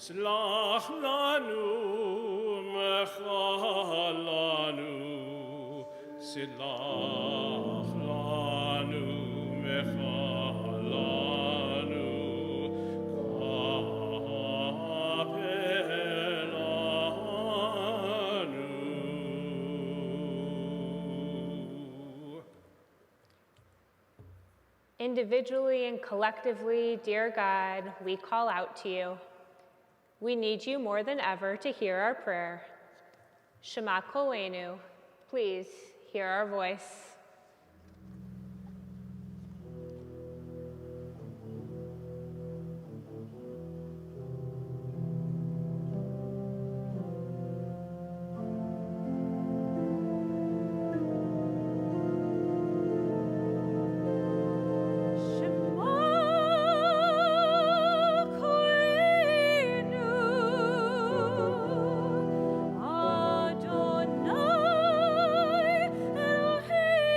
Slach lanu, mechal lanu, slach lanu, mechal lanu, kapel lanu. Individually and collectively, dear God, we call out to you. We need you more than ever to hear our prayer. Shema Kolenu, please hear our voice. Adonai Elohim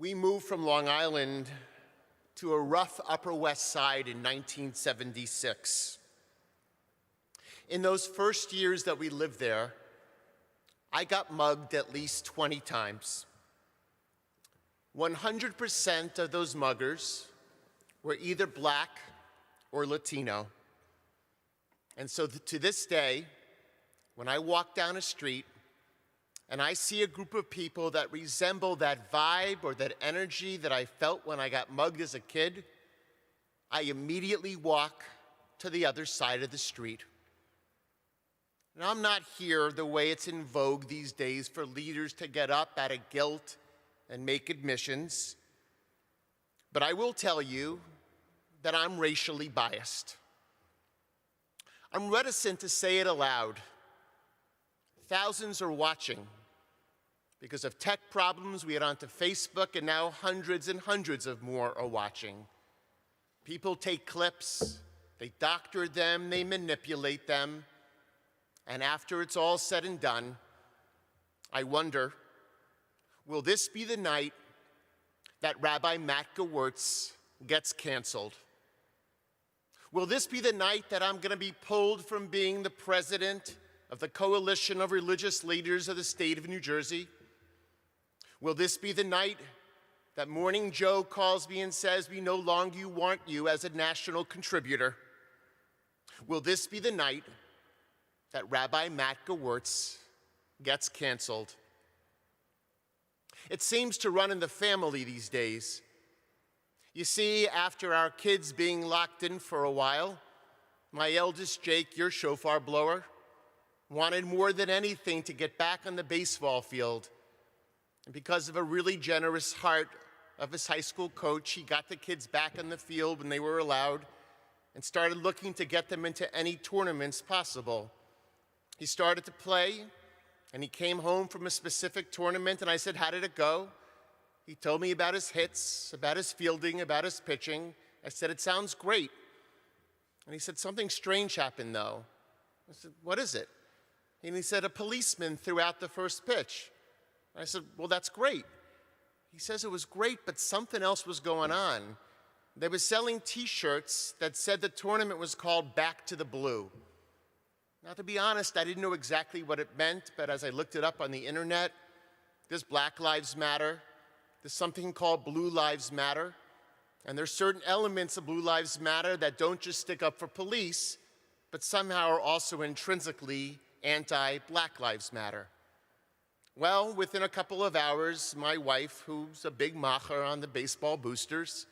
We moved from Long Island to a rough Upper West Side in 1976. In those first years that we lived there, I got mugged at least 20 times. 100% of those muggers were either black or Latino. And so to this day, when I walk down a street and I see a group of people that resemble that vibe or that energy that I felt when I got mugged as a kid, I immediately walk to the other side of the street. And I'm not here the way it's in vogue these days for leaders to get up out of guilt and make admissions. But I will tell you that I'm racially biased. I'm reticent to say it aloud. Thousands are watching. Because of tech problems, we get onto Facebook, and now hundreds and hundreds of more are watching. People take clips, they doctor them, they manipulate them, and after it's all said and done, I wonder, will this be the night that Rabbi Matt Gewirtz gets canceled? Will this be the night that I'm going to be pulled from being the president of the Coalition of Religious Leaders of the state of New Jersey? Will this be the night that Morning Joe calls me and says, we no longer want you as a national contributor? Will this be the night that Rabbi Matt Gewirtz gets canceled? It seems to run in the family these days. You see, after our kids being locked in for a while, my eldest, Jake, your shofar blower, wanted more than anything to get back on the baseball field. And because of a really generous heart of his high school coach, he got the kids back on the field when they were allowed and started looking to get them into any tournaments possible. He started to play, and he came home from a specific tournament, and I said, how did it go? He told me about his hits, about his fielding, about his pitching. I said, it sounds great. And he said, something strange happened, though. I said, what is it? And he said, a policeman threw out the first pitch. I said, well, that's great. He says it was great, but something else was going on. They were selling T-shirts that said the tournament was called Back to the Blue. Now, to be honest, I didn't know exactly what it meant, but as I looked it up on the internet, there's Black Lives Matter, there's something called Blue Lives Matter, and there's certain elements of Blue Lives Matter that don't just stick up for police, but somehow are also intrinsically anti-Black Lives Matter. Well, within a couple of hours, my wife, who's a big macher on the baseball boosters,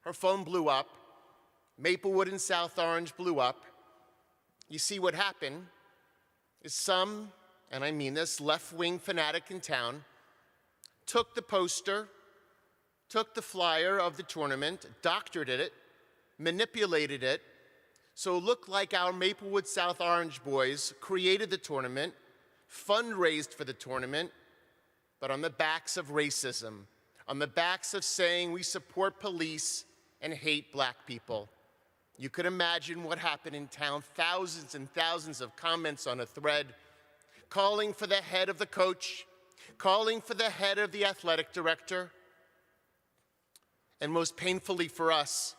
her phone blew up, Maplewood and South Orange blew up. You see, what happened is some, and I mean this, left-wing fanatic in town took the poster, took the flyer of the tournament, doctored it, manipulated it, so it looked like our Maplewood South Orange boys created the tournament, fundraised for the tournament, but on the backs of racism, on the backs of saying we support police and hate black people. You could imagine what happened in town, thousands and thousands of comments on a thread, calling for the head of the coach, calling for the head of the athletic director, and most painfully for us,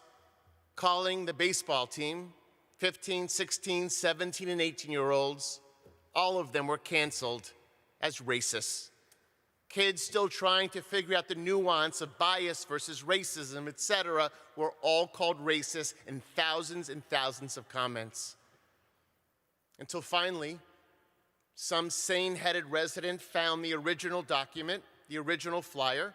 calling the baseball team, 15, 16, 17, and 18-year-olds, all of them were canceled as racist. Kids still trying to figure out the nuance of bias versus racism, etc., were all called racist in thousands and thousands of comments. Until finally, some sane-headed resident found the original document, the original flyer,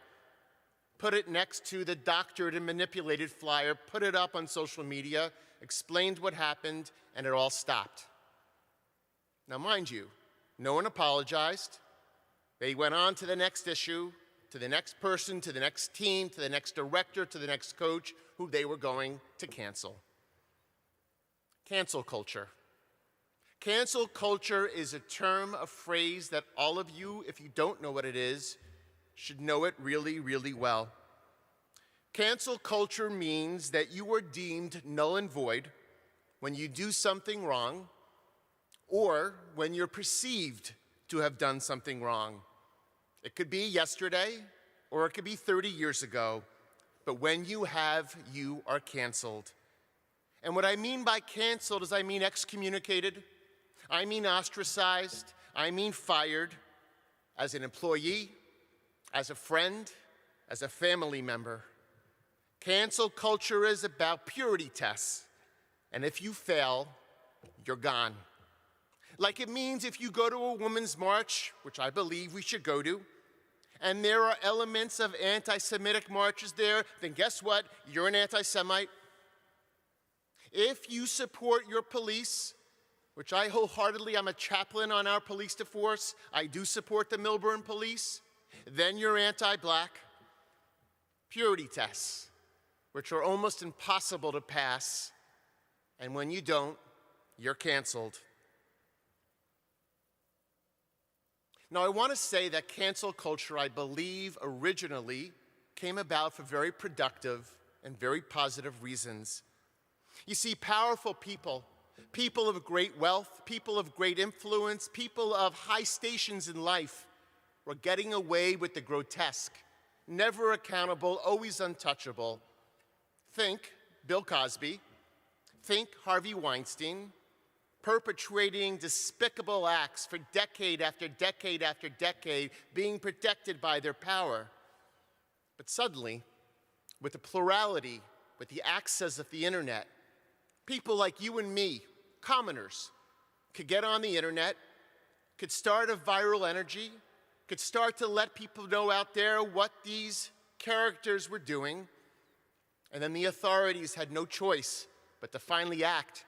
put it next to the doctored and manipulated flyer, put it up on social media, explained what happened, and it all stopped. Now, mind you, no one apologized. They went on to the next issue, to the next person, to the next team, to the next director, to the next coach, who they were going to cancel. Cancel culture. Cancel culture is a term, a phrase that all of you, if you don't know what it is, should know it really, really well. Cancel culture means that you are deemed null and void when you do something wrong, or when you're perceived to have done something wrong. It could be yesterday, or it could be 30 years ago, but when you have, you are canceled. And what I mean by canceled is I mean excommunicated, I mean ostracized, I mean fired as an employee, as a friend, as a family member. Cancel culture is about purity tests, and if you fail, you're gone. Like it means if you go to a women's march, which I believe we should go to, and there are elements of anti-Semitic marches there, then guess what? You're an anti-Semite. If you support your police, which I wholeheartedly, I'm a chaplain on our police force, I do support the Milburn police, then you're anti-black. Purity tests, which are almost impossible to pass, and when you don't, you're canceled. Now, I want to say that cancel culture, I believe, originally came about for very productive and very positive reasons. You see, powerful people, people of great wealth, people of great influence, people of high stations in life were getting away with the grotesque, never accountable, always untouchable. Think Bill Cosby, think Harvey Weinstein, perpetrating despicable acts for decade after decade after decade, being protected by their power. But suddenly, with the plurality, with the access of the internet, people like you and me, commoners, could get on the internet, could start a viral energy, could start to let people know out there what these characters were doing, and then the authorities had no choice but to finally act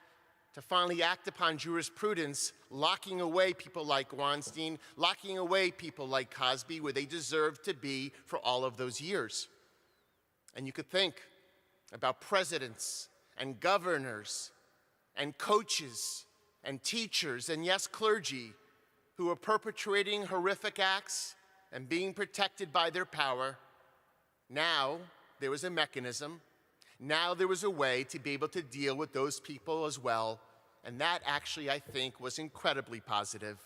upon jurisprudence, locking away people like Weinstein, locking away people like Cosby where they deserved to be for all of those years. And you could think about presidents and governors and coaches and teachers and, yes, clergy who are perpetrating horrific acts and being protected by their power. Now there was a mechanism. Now there was a way to be able to deal with those people as well, and that actually, I think, was incredibly positive.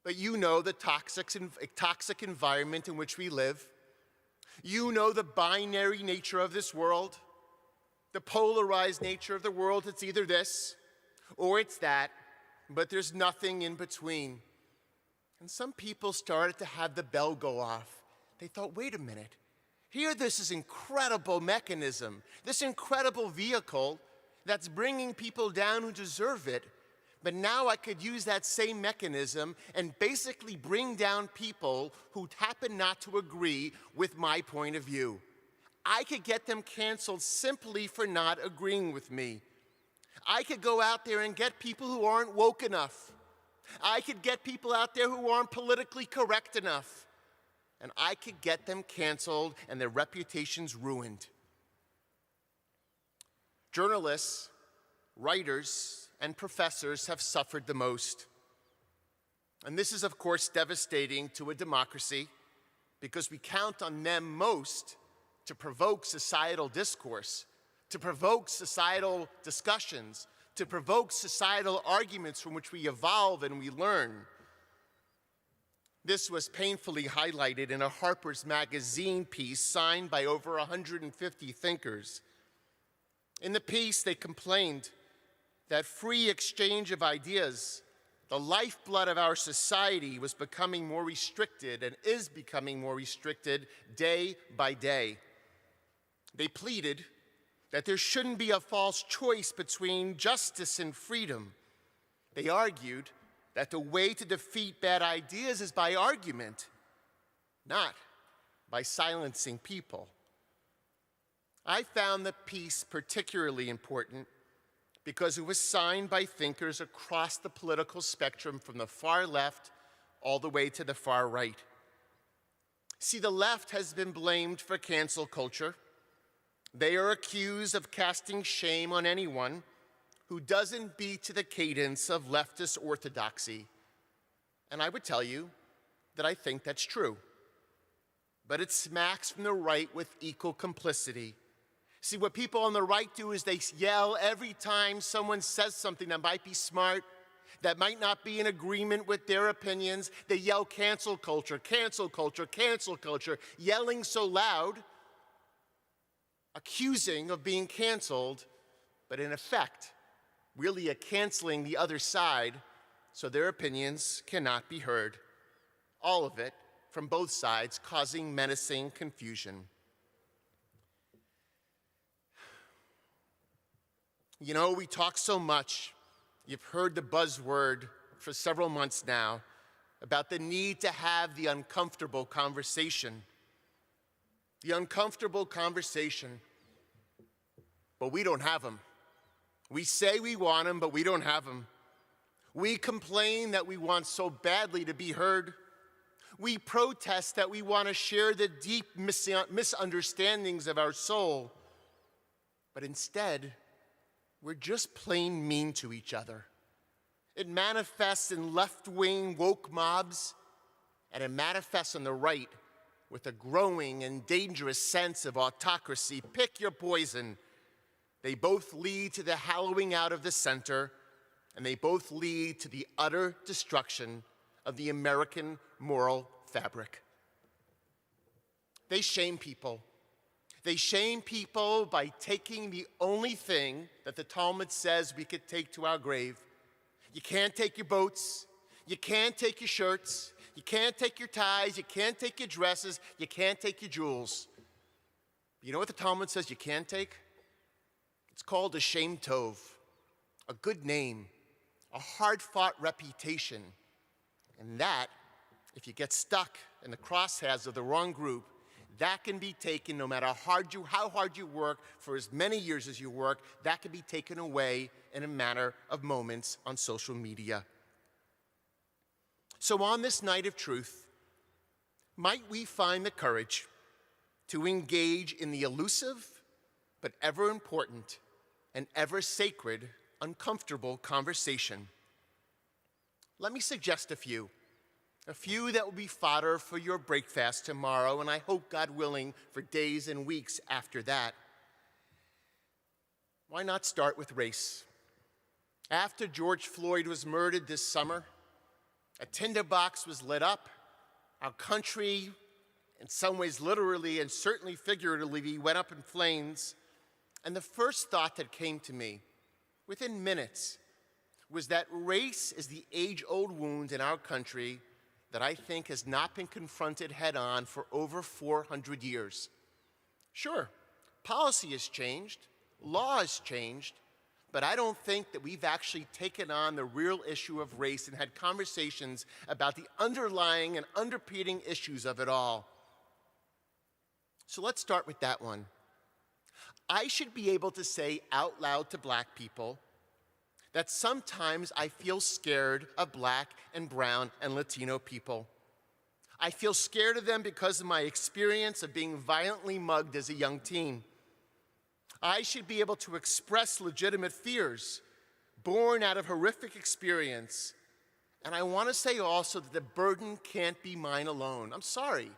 But you know the toxic environment in which we live. You know the binary nature of this world, the polarized nature of the world. It's either this or it's that, but there's nothing in between. And some people started to have the bell go off. They thought, wait a minute. Here, this is incredible mechanism, this incredible vehicle that's bringing people down who deserve it, but now I could use that same mechanism and basically bring down people who happen not to agree with my point of view. I could get them canceled simply for not agreeing with me. I could go out there and get people who aren't woke enough. I could get people out there who aren't politically correct enough. And I could get them canceled and their reputations ruined. Journalists, writers, and professors have suffered the most. And this is, of course, devastating to a democracy because we count on them most to provoke societal discourse, to provoke societal discussions, to provoke societal arguments from which we evolve and we learn. This was painfully highlighted in a Harper's Magazine piece signed by over 150 thinkers. In the piece, they complained that free exchange of ideas, the lifeblood of our society, was becoming more restricted and is becoming more restricted day by day. They pleaded that there shouldn't be a false choice between justice and freedom. They argued that the way to defeat bad ideas is by argument, not by silencing people. I found the piece particularly important because it was signed by thinkers across the political spectrum from the far left all the way to the far right. See, the left has been blamed for cancel culture. They are accused of casting shame on anyone who doesn't beat to the cadence of leftist orthodoxy. And I would tell you that I think that's true. But it smacks from the right with equal complicity. See, what people on the right do is they yell every time someone says something that might be smart. that might not be in agreement with their opinions. They yell cancel culture, cancel culture, cancel culture, yelling so loud, accusing of being canceled, but in effect, really canceling the other side so their opinions cannot be heard. All of it from both sides, causing menacing confusion. You know, we talk so much, you've heard the buzzword for several months now, about the need to have the uncomfortable conversation. The uncomfortable conversation. But we don't have them. We say we want them, but we don't have them. We complain that we want so badly to be heard. We protest that we want to share the deep misunderstandings of our soul. But instead, we're just plain mean to each other. It manifests in left-wing woke mobs, and it manifests on the right with a growing and dangerous sense of autocracy. Pick your poison. They both lead to the hollowing out of the center, and they both lead to the utter destruction of the American moral fabric. They shame people. They shame people by taking the only thing that the Talmud says we could take to our grave. You can't take your boats. You can't take your shirts. You can't take your ties. You can't take your dresses. You can't take your jewels. But you know what the Talmud says you can take? It's called a shem tov, a good name, a hard-fought reputation. And that, if you get stuck in the crosshairs of the wrong group, that can be taken no matter how hard you work, for as many years as you work, that can be taken away in a matter of moments on social media. So on this night of truth, might we find the courage to engage in the elusive, but ever important and ever sacred, uncomfortable conversation. Let me suggest a few that will be fodder for your breakfast tomorrow, and I hope, God willing, for days and weeks after that. Why not start with race? After George Floyd was murdered this summer, a tinderbox was lit up. Our country, in some ways literally and certainly figuratively, went up in flames. And the first thought that came to me, within minutes, was that race is the age-old wound in our country that I think has not been confronted head-on for over 400 years. Sure, policy has changed, law has changed, but I don't think that we've actually taken on the real issue of race and had conversations about the underlying and underpinning issues of it all. So let's start with that one. I should be able to say out loud to Black people that sometimes I feel scared of Black and brown and Latino people. I feel scared of them because of my experience of being violently mugged as a young teen. I should be able to express legitimate fears born out of horrific experience. And I want to say also that the burden can't be mine alone. I'm sorry.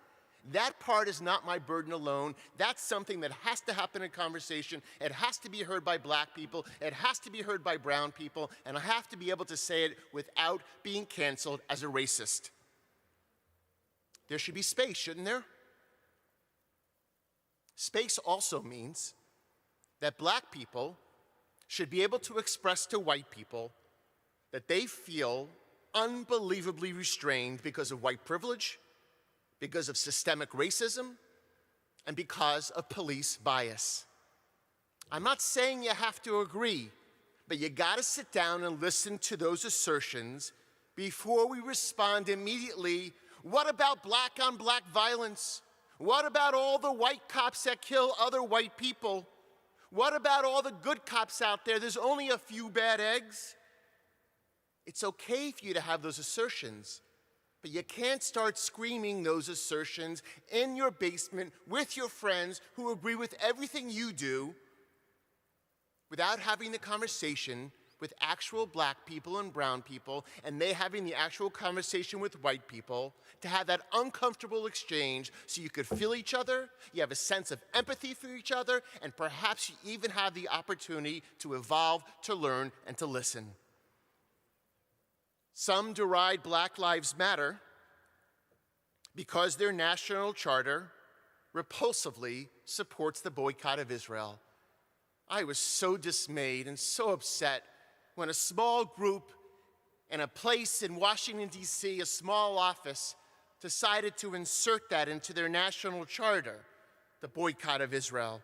That part is not my burden alone. That's something that has to happen in conversation. It has to be heard by Black people. It has to be heard by brown people. And I have to be able to say it without being canceled as a racist. There should be space, shouldn't there? Space also means that Black people should be able to express to white people that they feel unbelievably restrained because of white privilege, because of systemic racism, and because of police bias. I'm not saying you have to agree, but you gotta sit down and listen to those assertions before we respond immediately. What about Black on Black violence? What about all the white cops that kill other white people? What about all the good cops out there? There's only a few bad eggs. It's okay for you to have those assertions, but you can't start screaming those assertions in your basement with your friends who agree with everything you do without having the conversation with actual Black people and brown people, and they having the actual conversation with white people to have that uncomfortable exchange so you could feel each other, you have a sense of empathy for each other, and perhaps you even have the opportunity to evolve, to learn, and to listen. Some deride Black Lives Matter because their national charter repulsively supports the boycott of Israel. I was so dismayed and so upset when a small group in a place in Washington, D.C., a small office, decided to insert that into their national charter, the boycott of Israel.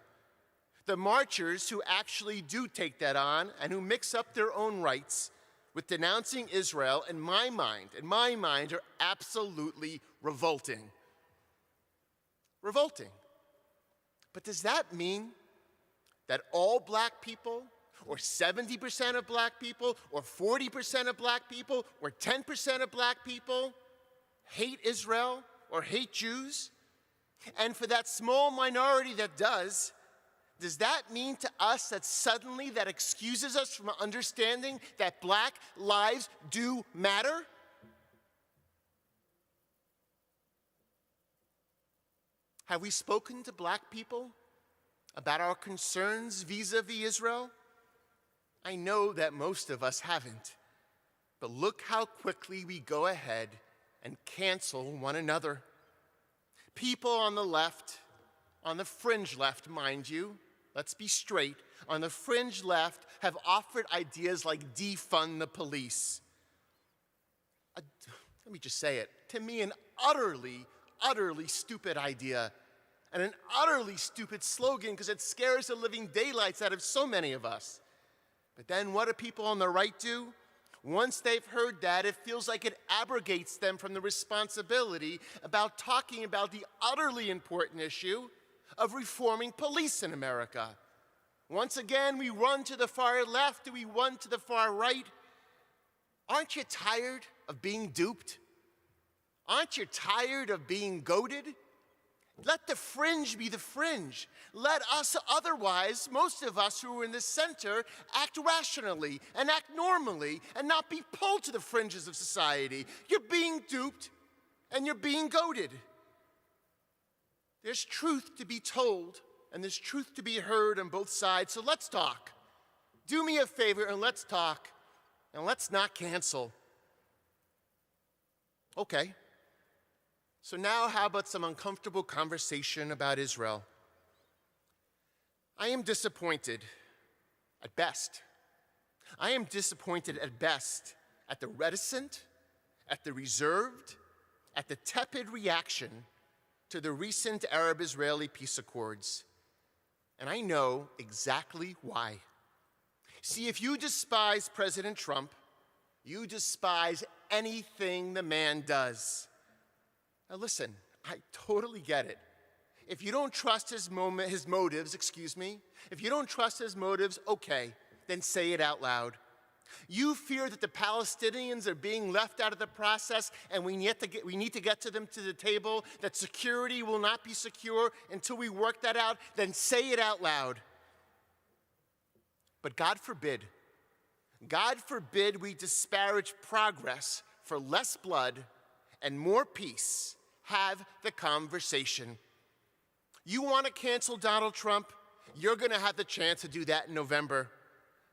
The marchers who actually do take that on and who mix up their own rights with denouncing Israel, in my mind, are absolutely revolting. Revolting. But does that mean that all Black people, or 70% of Black people, or 40% of Black people, or 10% of Black people hate Israel or hate Jews? And for that small minority that does that mean to us that suddenly that excuses us from understanding that Black lives do matter? Have we spoken to Black people about our concerns vis-a-vis Israel? I know that most of us haven't, but look how quickly we go ahead and cancel one another. People on the left, on the fringe left, mind you, let's be straight, on the fringe left have offered ideas like defund the police. Let me just say it, to me an utterly stupid idea and an utterly stupid slogan because it scares the living daylights out of so many of us. But then what do people on the right do? Once they've heard that, it feels like it abrogates them from the responsibility about talking about the utterly important issue of reforming police in America. Once again, we run to the far left, we run to the far right. Aren't you tired of being duped? Aren't you tired of being goaded? Let the fringe be the fringe. Let us otherwise, most of us who are in the center, act rationally and act normally and not be pulled to the fringes of society. You're being duped and you're being goaded. There's truth to be told and there's truth to be heard on both sides, so let's talk. Do me a favor and let's talk, and let's not cancel. Okay. So now how about some uncomfortable conversation about Israel? I am disappointed at best. I am disappointed at best at the reticent, at the reserved, at the tepid reaction to the recent Arab-Israeli peace accords. And I know exactly why. See, if you despise President Trump, you despise anything the man does. Now listen, I totally get it. If you don't trust his motives, if you don't trust his motives, okay, then say it out loud. You fear that the Palestinians are being left out of the process and we need to get to them to the table, that security will not be secure until we work that out, then say it out loud. But God forbid we disparage progress for less blood and more peace. Have the conversation. You want to cancel Donald Trump? You're going to have the chance to do that in November.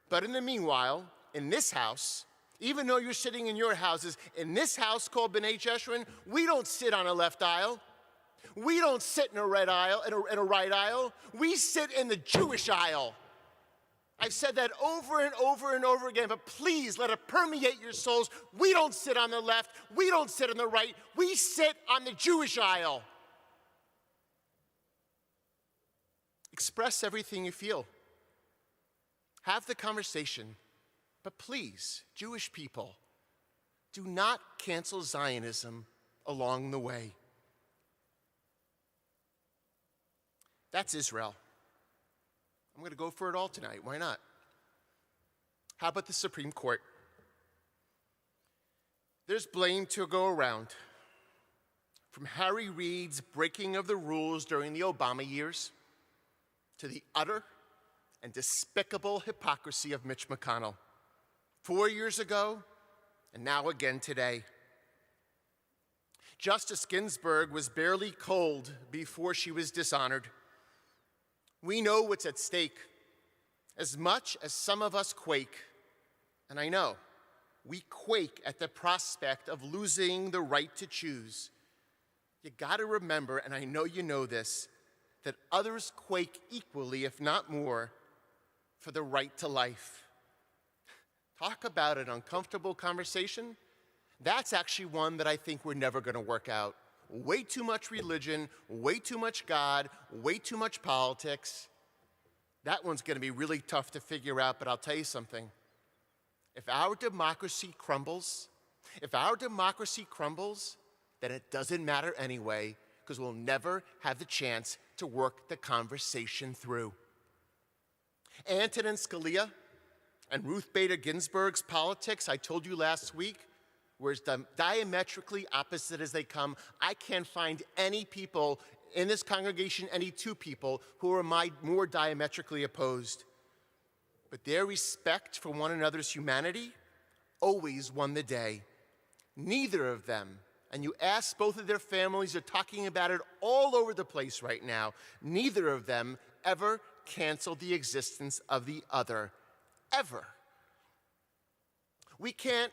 But in the meanwhile, in this house, even though you're sitting in your houses, in this house called B'nai Jeshurun, we don't sit on a left aisle. We don't sit in a red aisle, in a right aisle. We sit in the Jewish aisle. I've said that over and over and over again, but please let it permeate your souls. We don't sit on the left. We don't sit on the right. We sit on the Jewish aisle. Express everything you feel. Have the conversation. But please, Jewish people, do not cancel Zionism along the way. That's Israel. I'm going to go for it all tonight. Why not? How about the Supreme Court? There's blame to go around. From Harry Reid's breaking of the rules during the Obama years to the utter and despicable hypocrisy of Mitch McConnell 4 years ago and now again today. Justice Ginsburg was barely cold before she was dishonored. We know what's at stake. As much as some of us quake, and I know, we quake at the prospect of losing the right to choose. You gotta remember, and I know you know this, that others quake equally, if not more, for the right to life. Talk about an uncomfortable conversation. That's actually one that I think we're never gonna work out. Way too much religion, way too much God, way too much politics. That one's gonna be really tough to figure out, but I'll tell you something. If our democracy crumbles, then it doesn't matter anyway, because we'll never have the chance to work the conversation through. Antonin Scalia and Ruth Bader Ginsburg's politics, I told you last week, were as diametrically opposite as they come. I can't find any people in this congregation, any two people, who are more diametrically opposed. But their respect for one another's humanity always won the day. Neither of them, and you ask both of their families, are talking about it all over the place right now, neither of them ever canceled the existence of the other, ever. We can't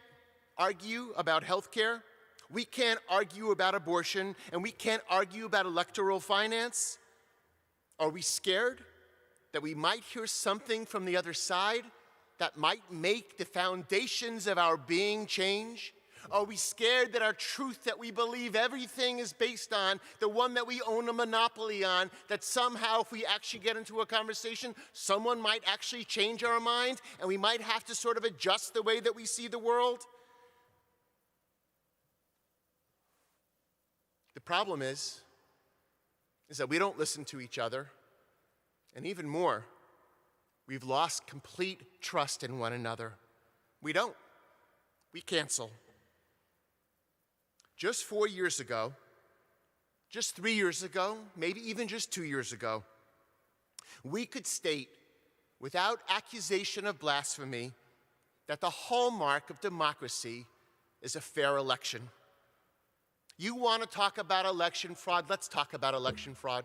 argue about health care, we can't argue about abortion, and we can't argue about electoral finance. Are we scared that we might hear something from the other side that might make the foundations of our being change? Are we scared that our truth that we believe everything is based on, the one that we own a monopoly on, that somehow if we actually get into a conversation, someone might actually change our mind and we might have to sort of adjust the way that we see the world? The problem is that we don't listen to each other. And even more, we've lost complete trust in one another. We don't. We cancel. Just 4 years ago, just 3 years ago, maybe even just 2 years ago, we could state without accusation of blasphemy that the hallmark of democracy is a fair election. You want to talk about election fraud? Let's talk about election fraud.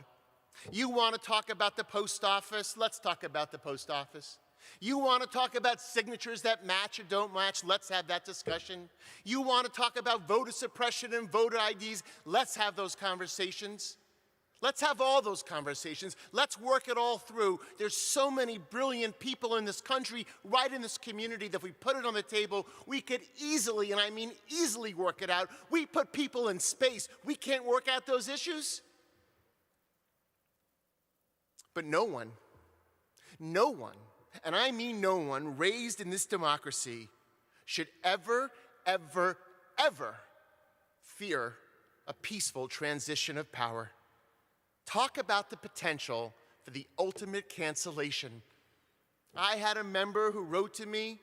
You want to talk about the post office? Let's talk about the post office. You want to talk about signatures that match or don't match? Let's have that discussion. You want to talk about voter suppression and voter IDs? Let's have those conversations. Let's have all those conversations. Let's work it all through. There's so many brilliant people in this country, right in this community, that if we put it on the table, we could easily, and I mean easily, work it out. We put people in space. We can't work out those issues. But no one, and I mean no one, raised in this democracy should ever, ever, ever fear a peaceful transition of power. Talk about the potential for the ultimate cancellation. I had a member who wrote to me,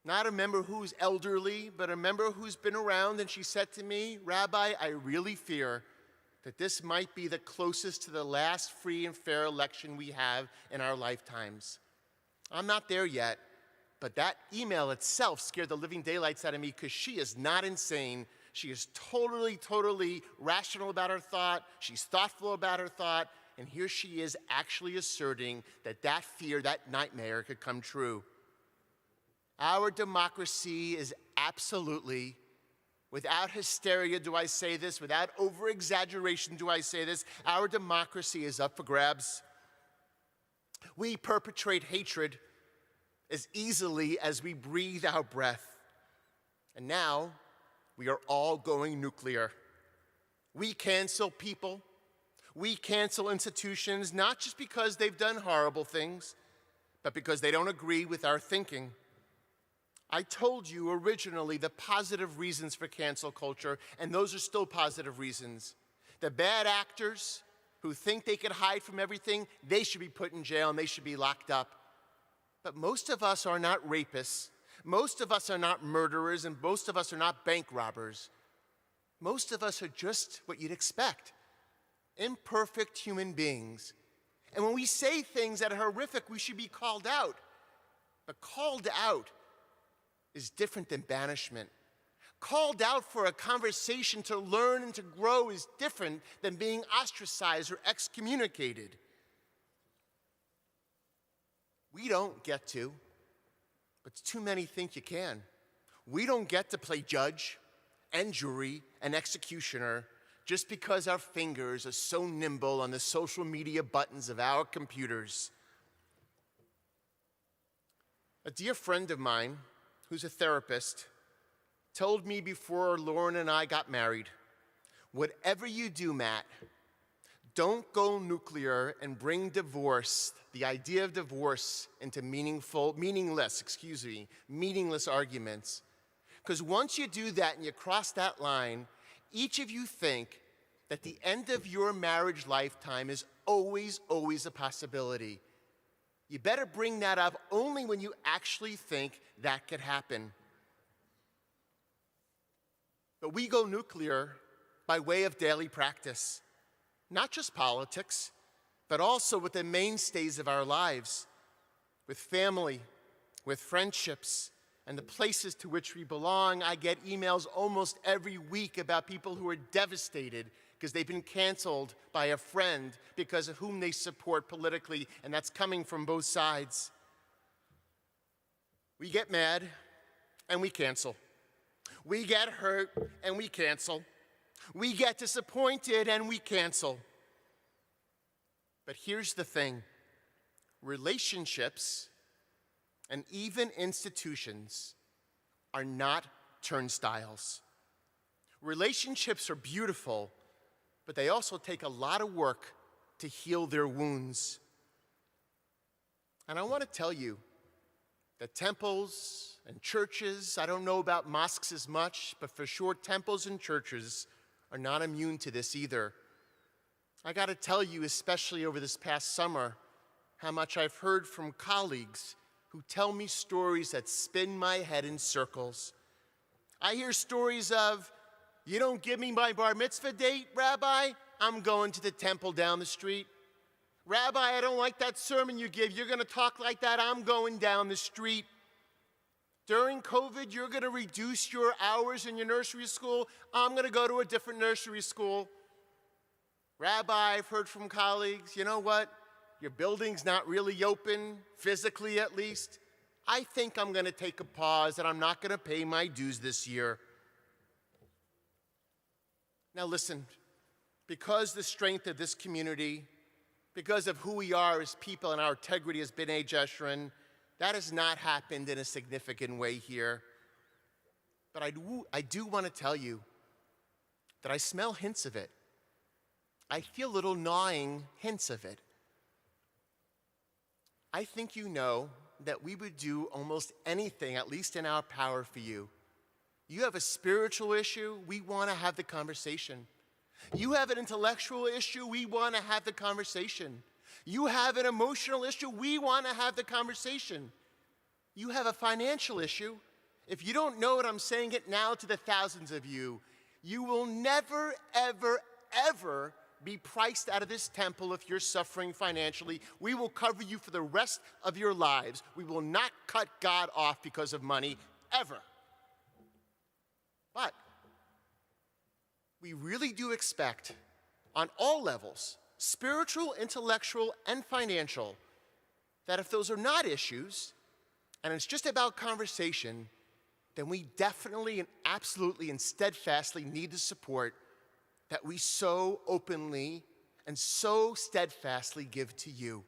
not a member who's elderly, but a member who's been around, and she said to me, "Rabbi, I really fear that this might be the closest to the last free and fair election we have in our lifetimes." I'm not there yet, but that email itself scared the living daylights out of me, because she is not insane. She is totally, totally rational about her thought. She's thoughtful about her thought. And here she is actually asserting that that fear, that nightmare could come true. Our democracy is absolutely, without hysteria do I say this, without over-exaggeration do I say this, our democracy is up for grabs. We perpetrate hatred as easily as we breathe our breath. And now, we are all going nuclear. We cancel people. We cancel institutions, not just because they've done horrible things, but because they don't agree with our thinking. I told you originally the positive reasons for cancel culture, and those are still positive reasons. The bad actors who think they can hide from everything, they should be put in jail and they should be locked up. But most of us are not rapists. Most of us are not murderers, and most of us are not bank robbers. Most of us are just what you'd expect, imperfect human beings. And when we say things that are horrific, we should be called out. But called out is different than banishment. Called out for a conversation to learn and to grow is different than being ostracized or excommunicated. We don't get to, but too many think you can. We don't get to play judge and jury and executioner just because our fingers are so nimble on the social media buttons of our computers. A dear friend of mine, who's a therapist, told me before Lauren and I got married, whatever you do, Matt, don't go nuclear and bring divorce, the idea of divorce, into meaningless arguments. Because once you do that and you cross that line, each of you think that the end of your marriage lifetime is always, always a possibility. You better bring that up only when you actually think that could happen. But we go nuclear by way of daily practice, not just politics, but also with the mainstays of our lives, with family, with friendships, and the places to which we belong. I get emails almost every week about people who are devastated because they've been canceled by a friend because of whom they support politically, and that's coming from both sides. We get mad and we cancel. We get hurt and we cancel. We get disappointed and we cancel. But here's the thing. Relationships and even institutions are not turnstiles. Relationships are beautiful, but they also take a lot of work to heal their wounds. And I want to tell you that temples and churches, I don't know about mosques as much, but for sure temples and churches are not immune to this either. I got to tell you, especially over this past summer, how much I've heard from colleagues who tell me stories that spin my head in circles. I hear stories of, you don't give me my bar mitzvah date, Rabbi? I'm going to the temple down the street. Rabbi, I don't like that sermon you give. You're going to talk like that. I'm going down the street. During COVID, you're going to reduce your hours in your nursery school. I'm going to go to a different nursery school. Rabbi, I've heard from colleagues, you know what? Your building's not really open, physically at least. I think I'm going to take a pause and I'm not going to pay my dues this year. Now listen, because the strength of this community, because of who we are as people and our integrity as B'nai Jeshurun, that has not happened in a significant way here. But I do want to tell you that I smell hints of it. I feel little gnawing hints of it. I think you know that we would do almost anything, at least in our power, for you. You have a spiritual issue, we want to have the conversation. You have an intellectual issue, we want to have the conversation. You have an emotional issue, we want to have the conversation. You have a financial issue. If you don't know it, I'm saying it now to the thousands of you. You will never, ever, ever be priced out of this temple if you're suffering financially. We will cover you for the rest of your lives. We will not cut God off because of money, ever. But we really do expect, on all levels, spiritual, intellectual, and financial, that if those are not issues, and it's just about conversation, then we definitely and absolutely and steadfastly need the support that we so openly and so steadfastly give to you.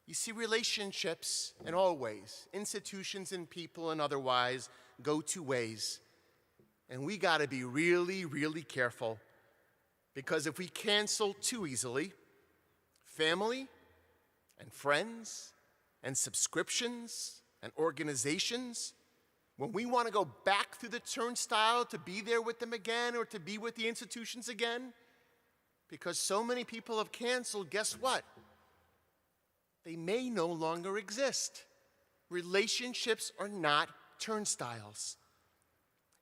You see, relationships in all ways, institutions and people and otherwise, go two ways. And we got to be really, really careful. Because if we cancel too easily, family and friends and subscriptions and organizations, when we want to go back through the turnstile to be there with them again or to be with the institutions again, because so many people have canceled, guess what? They may no longer exist. Relationships are not turnstiles.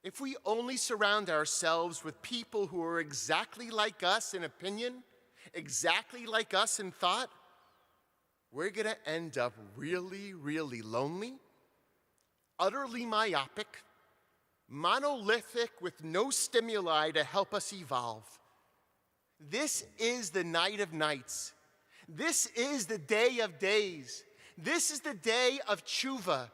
If we only surround ourselves with people who are exactly like us in opinion, exactly like us in thought, we're going to end up really, really lonely, utterly myopic, monolithic with no stimuli to help us evolve. This is the night of nights. This is the day of days. This is the day of tshuva.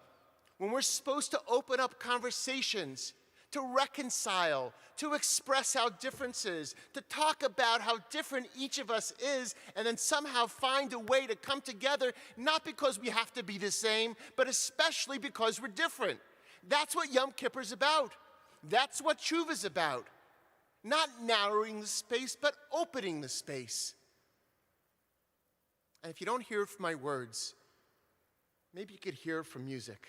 when we're supposed to open up conversations, to reconcile, to express our differences, to talk about how different each of us is, and then somehow find a way to come together, not because we have to be the same, but especially because we're different. That's what Yom Kippur is about. That's what Tshuva is about. Not narrowing the space, but opening the space. And if you don't hear from my words, maybe you could hear from music.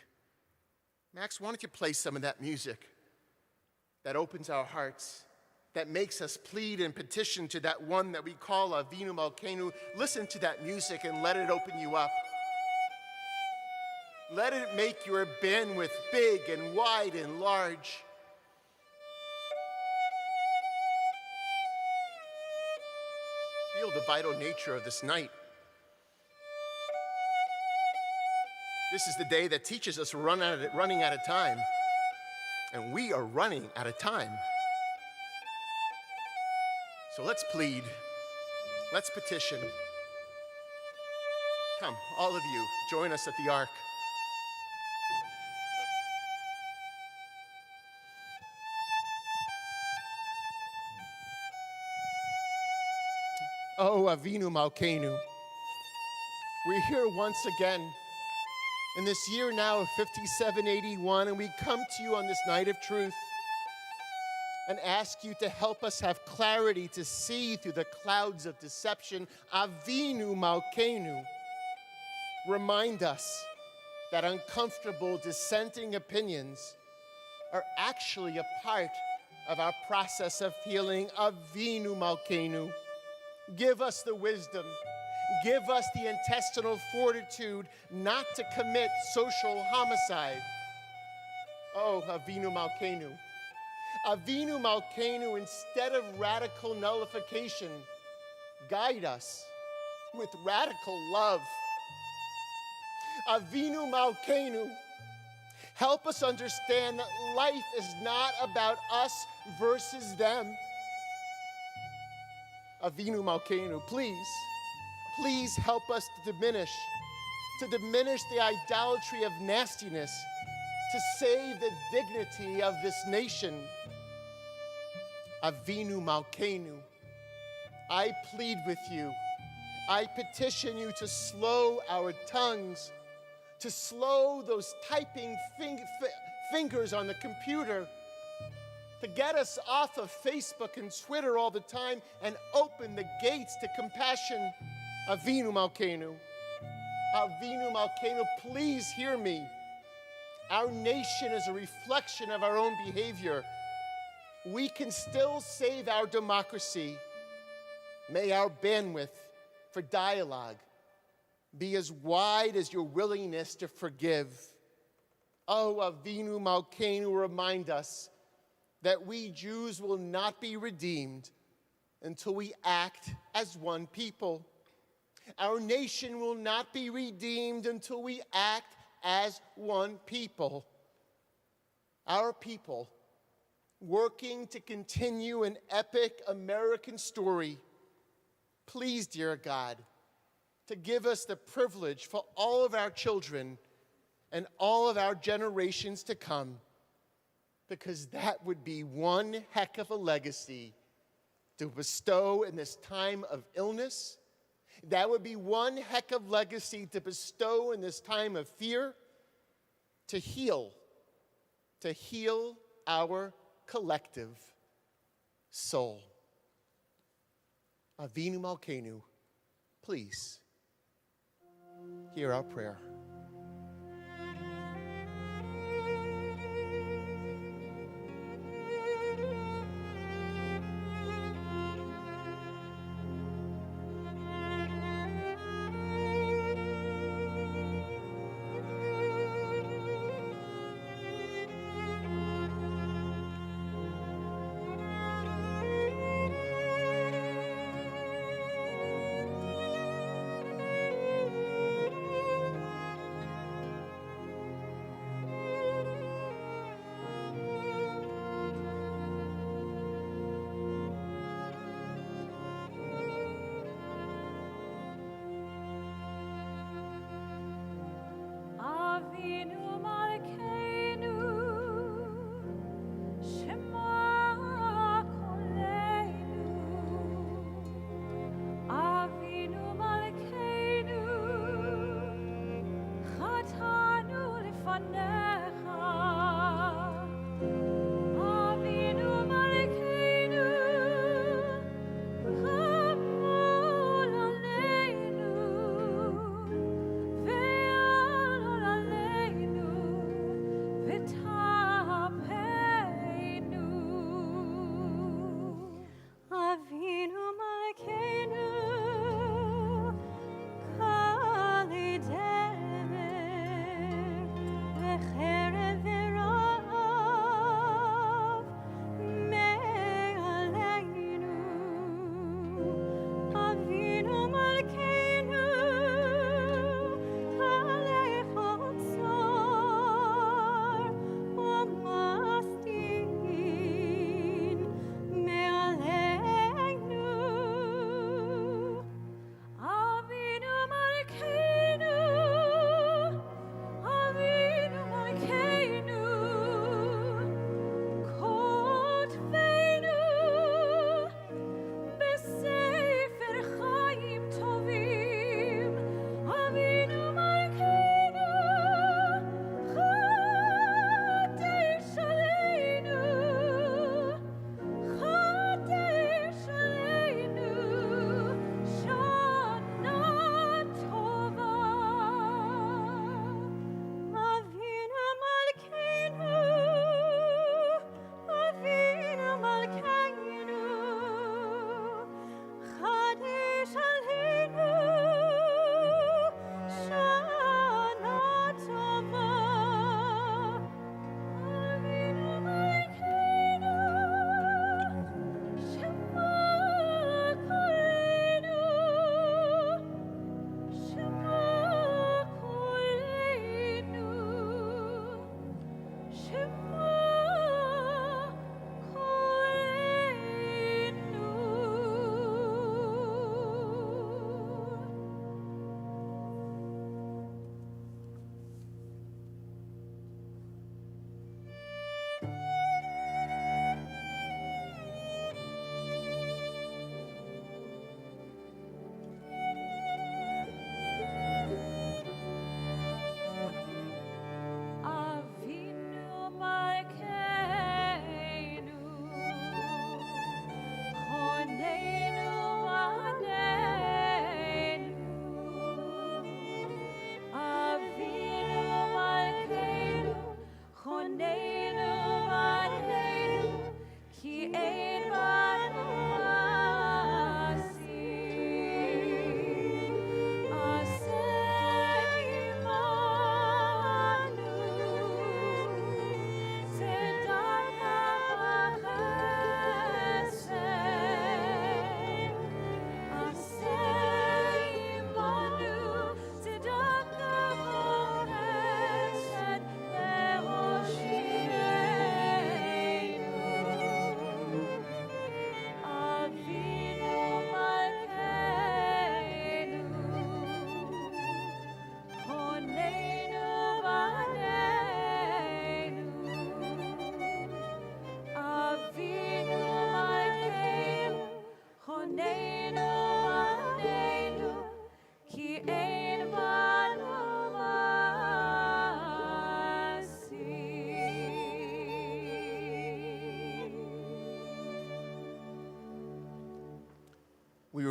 Max, why don't you play some of that music that opens our hearts, that makes us plead and petition to that one that we call Avinu Malkeinu. Listen to that music and let it open you up. Let it make your bandwidth big and wide and large. Feel the vital nature of this night. This is the day that teaches us running out of time. And we are running out of time. So let's plead. Let's petition. Come, all of you, join us at the Ark. Oh, Avinu Malkeinu, we're here once again in this year now of 5781, and we come to you on this night of truth and ask you to help us have clarity to see through the clouds of deception. Avinu Malkeinu, remind us that uncomfortable dissenting opinions are actually a part of our process of healing. Avinu Malkeinu, give us the wisdom, give us the intestinal fortitude not to commit social homicide. Oh, Avinu Malkeinu. Avinu Malkeinu, instead of radical nullification, guide us with radical love. Avinu Malkeinu, help us understand that life is not about us versus them. Avinu Malkeinu, please help us to diminish the idolatry of nastiness, to save the dignity of this nation. Avinu Malkeinu, I plead with you, I petition you to slow our tongues, to slow those typing fingers on the computer, to get us off of Facebook and Twitter all the time and open the gates to compassion. Avinu Malkeinu. Avinu Malkeinu, please hear me. Our nation is a reflection of our own behavior. We can still save our democracy. May our bandwidth for dialogue be as wide as your willingness to forgive. Oh, Avinu Malkeinu, remind us that we Jews will not be redeemed until we act as one people. Our nation will not be redeemed until we act as one people. Our people, working to continue an epic American story, please, dear God, to give us the privilege for all of our children and all of our generations to come, because that would be one heck of a legacy to bestow in this time of illness. That would be one heck of legacy to bestow in this time of fear, to heal our collective soul. Avinu Malkeinu, please hear our prayer.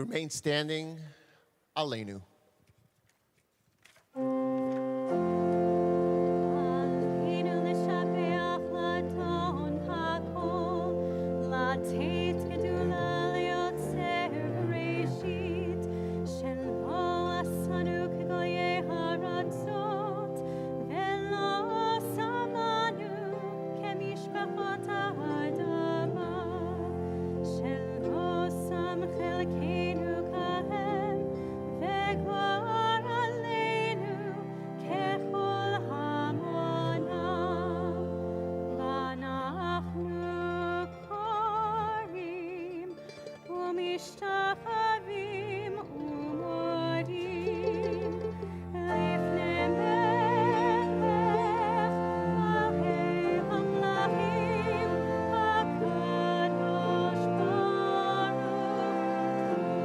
remain standing, Aleinu. Alkeinu l'shabeach l'adon hakol, l'ateit gedula liotzer bereshit, shelo asanu k'goyei haratzot, velo samanu k'mishpachot ha'adama, shelo sam chelkeinu kahem, v'gvar aleinu kechol hamonam, v'anachnu korim u'mishtachavim u'modim lifnei melech malchei hamlachim hakadosh baruch hu.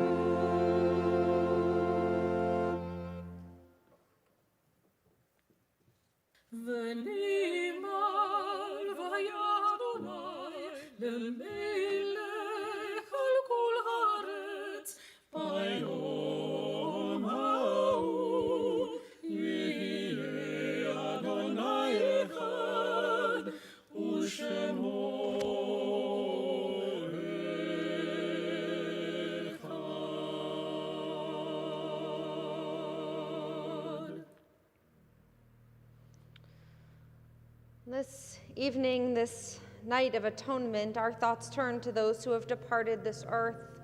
ונאמר והיה אדוני למלך על כל הארץ ביום ההוא יהיה אדוני אחד ושמו אחד. This evening, this night of atonement, our thoughts turn to those who have departed this earth,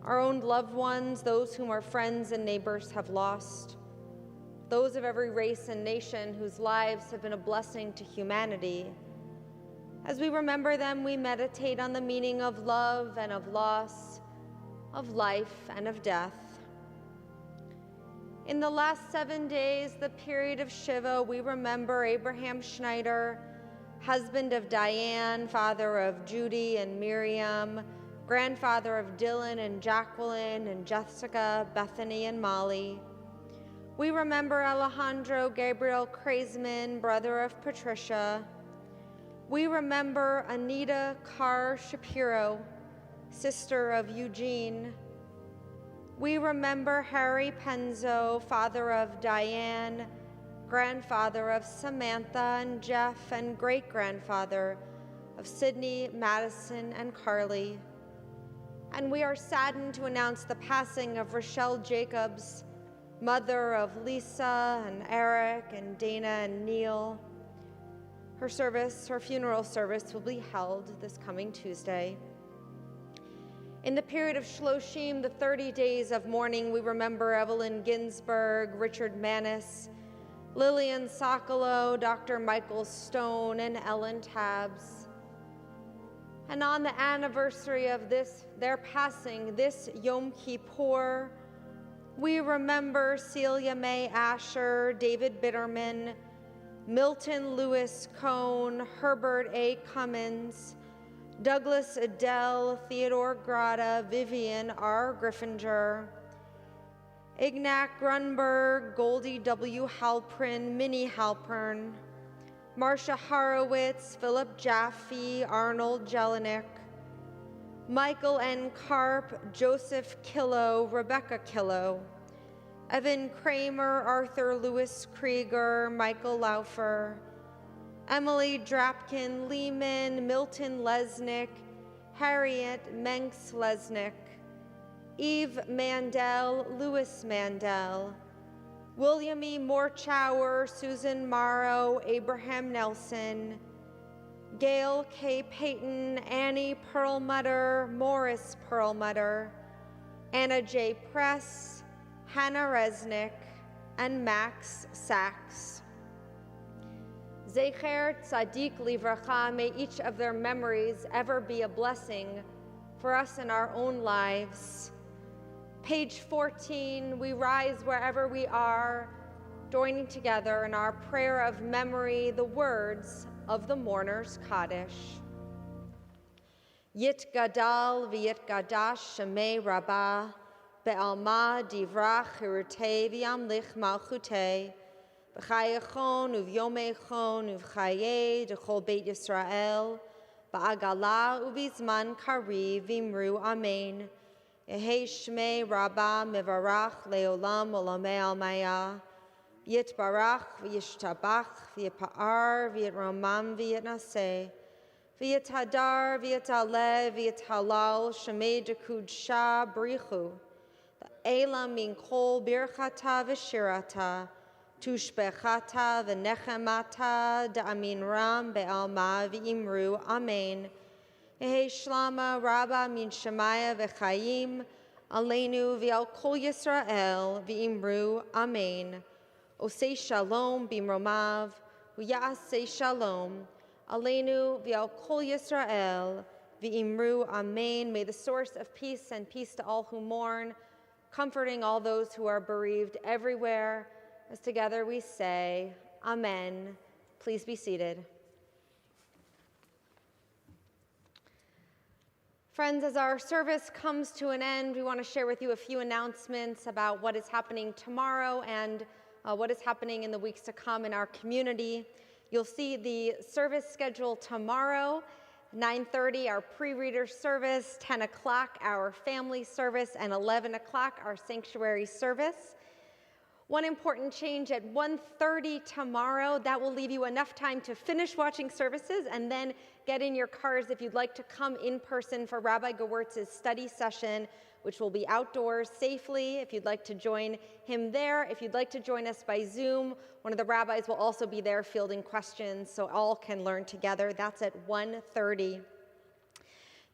our own loved ones, those whom our friends and neighbors have lost, those of every race and nation whose lives have been a blessing to humanity. As we remember them, we meditate on the meaning of love and of loss, of life and of death. In the last 7 days, the period of Shiva, we remember Abraham Schneider, husband of Diane, father of Judy and Miriam, grandfather of Dylan and Jacqueline and Jessica, Bethany and Molly. We remember Alejandro Gabriel Kreisman, brother of Patricia. We remember Anita Carr Shapiro, sister of Eugene. We remember Harry Penzo, father of Diane, grandfather of Samantha and Jeff, and great-grandfather of Sydney, Madison, and Carly. And we are saddened to announce the passing of Rochelle Jacobs, mother of Lisa and Eric and Dana and Neil. Her funeral service will be held this coming Tuesday. In the period of Shloshim, the 30 days of mourning, we remember Evelyn Ginsberg, Richard Manis, Lillian Sokolow, Dr. Michael Stone, and Ellen Tabbs. And on the anniversary of their passing, this Yom Kippur, we remember Celia May Asher, David Bitterman, Milton Lewis Cohn, Herbert A. Cummins, Douglas Adele, Theodore Grada, Vivian R. Griffinger, Ignat Grunberg, Goldie W. Halprin, Minnie Halpern, Marcia Horowitz, Philip Jaffe, Arnold Jelinek, Michael N. Karp, Joseph Killow, Rebecca Killow, Evan Kramer, Arthur Lewis Krieger, Michael Laufer, Emily Drapkin Lehman, Milton Lesnick, Harriet Menks Lesnick, Eve Mandel, Louis Mandel, William E. Morchower, Susan Morrow, Abraham Nelson, Gail K. Payton, Annie Perlmutter, Morris Perlmutter, Anna J. Press, Hannah Resnick, and Max Sachs. Zecher Tzadik Livracha, may each of their memories ever be a blessing for us in our own lives. Page 14, we rise wherever we are, joining together in our prayer of memory the words of the mourner's Kaddish. Yit Gadal v'yit Gadash Shemei Rabbah, Be'alma divrach hirutei v'yamlich malchutei, B'chayachon uv'yomechon uv'chayei d'chol Beit Yisrael, Ba'agala uv'izman kariv v'imru amen. Yehi Shmei Rabbah Mevarach Leolam Olamei Almaya. Yitbarach v'yishtabach v'yipa'ar v'yitromam v'yitnaseh v'yithadar v'yitalev v'yithalal shemei dekud shah brichu elam min kol birchata v'shirata tushbechata v'nechemata da'amin ram be'alma v'imru amen. Yehi shlama rabba min shemaya v'chayim aleinu v'al kol Yisrael v'imru amen. Osei shalom bimromav, v'ya'asei shalom, aleinu v'al kol Yisrael, v'imru amen. May the source of peace send peace to all who mourn, comforting all those who are bereaved everywhere. As together we say, amen. Please be seated. Friends, as our service comes to an end, we want to share with you a few announcements about what is happening tomorrow and what is happening in the weeks to come in our community. You'll see the service schedule tomorrow, 9:30, our pre-reader service, 10 o'clock, our family service, and 11 o'clock, our sanctuary service. One important change at 1:30 tomorrow, that will leave you enough time to finish watching services and then get in your cars if you'd like to come in person for Rabbi Gewurtz's study session, which will be outdoors safely. If you'd like to join him there, if you'd like to join us by Zoom, one of the rabbis will also be there fielding questions so all can learn together. That's at 1:30.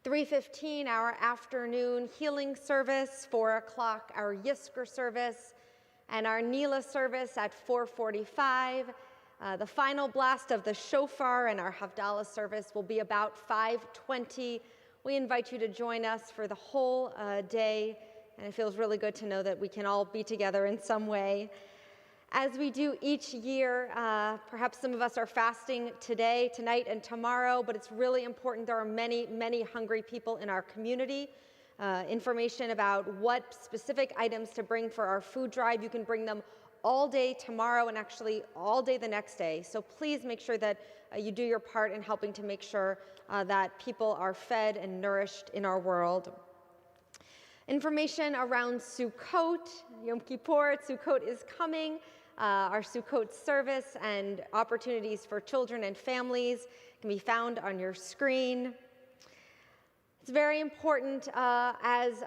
3:15, our afternoon healing service, 4 o'clock, our Yisker service, and our Nila service at 4:45. The final blast of the shofar and our Havdalah service will be about 5:20. We invite you to join us for the whole day, and it feels really good to know that we can all be together in some way. As we do each year, perhaps some of us are fasting today, tonight, and tomorrow, but it's really important. There are many, many hungry people in our community. Information about what specific items to bring for our food drive, you can bring them all day tomorrow and actually all day the next day. So please make sure that you do your part in helping to make sure that people are fed and nourished in our world. Information around Sukkot, Yom Kippur, Sukkot is coming. Our Sukkot service and opportunities for children and families can be found on your screen. It's very important as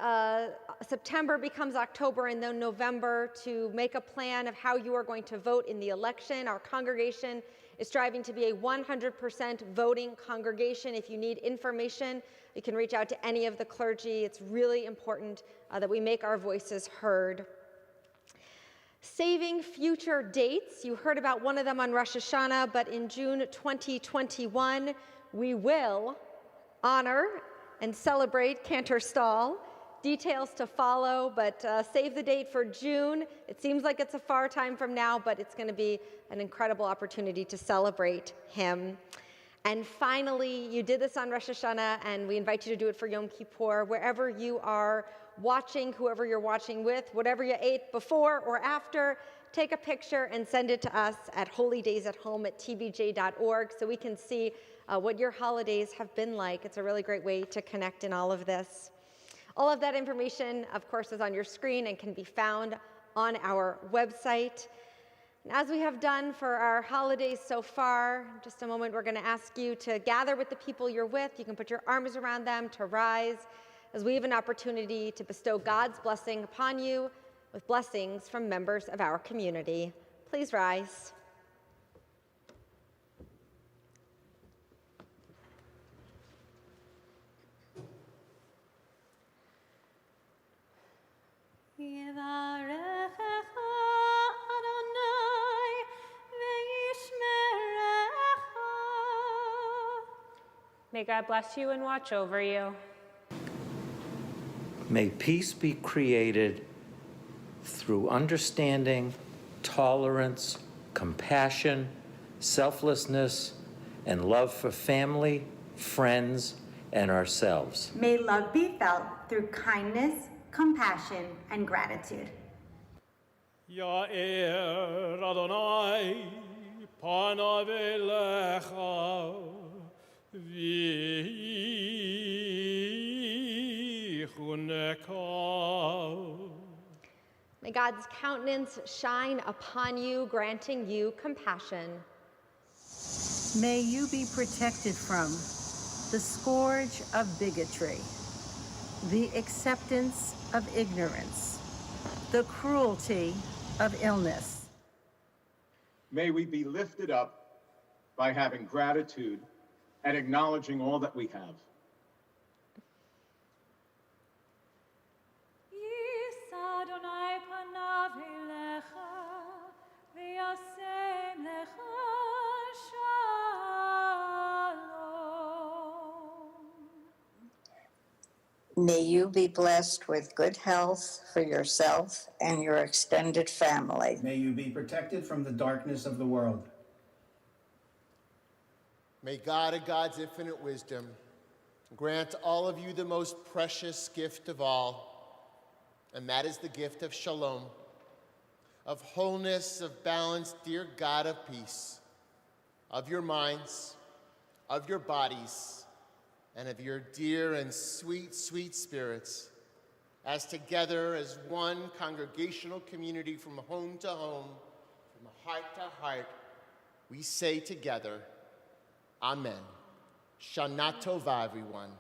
September becomes October and then November to make a plan of how you are going to vote in the election. Our congregation is striving to be a 100% voting congregation. If you need information, you can reach out to any of the clergy. It's really important that we make our voices heard. Saving future dates. You heard about one of them on Rosh Hashanah, but in June 2021, we will honor and celebrate Cantor Stall. Details to follow, but save the date for June. It seems like it's a far time from now, but it's going to be an incredible opportunity to celebrate him. And finally, you did this on Rosh Hashanah, and we invite you to do it for Yom Kippur. Wherever you are watching, whoever you're watching with, whatever you ate before or after, take a picture and send it to us at holydaysathome@tbj.org so we can see what your holidays have been like. It's a really great way to connect in all of this. All of that information, of course, is on your screen and can be found on our website. And as we have done for our holidays so far, in just a moment we're going to ask you to gather with the people you're with. You can put your arms around them to rise as we have an opportunity to bestow God's blessing upon you with blessings from members of our community. Please rise. Yivarechecha Adonai ve'yishmerecha. May God bless you and watch over you. May peace be created through understanding, tolerance, compassion, selflessness, and love for family, friends, and ourselves. May love be felt through kindness, compassion, and gratitude. Ya'er Adonai panav elecha v'yichuneka May God's countenance shine upon you, granting you compassion. May you be protected from the scourge of bigotry, the acceptance of ignorance, the cruelty of illness. May we be lifted up by having gratitude and acknowledging all that we have. Yisa Adonai panav elecha, v'yasem lecha shalom. May you be blessed with good health for yourself and your extended family. May you be protected from the darkness of the world. May God of God's infinite wisdom grant all of you the most precious gift of all, and that is the gift of shalom, of wholeness, of balance, dear God of peace, of your minds, of your bodies, and of your dear and sweet, sweet spirits, as together as one congregational community from home to home, from heart to heart, we say together, Amen. Shana Tova, everyone.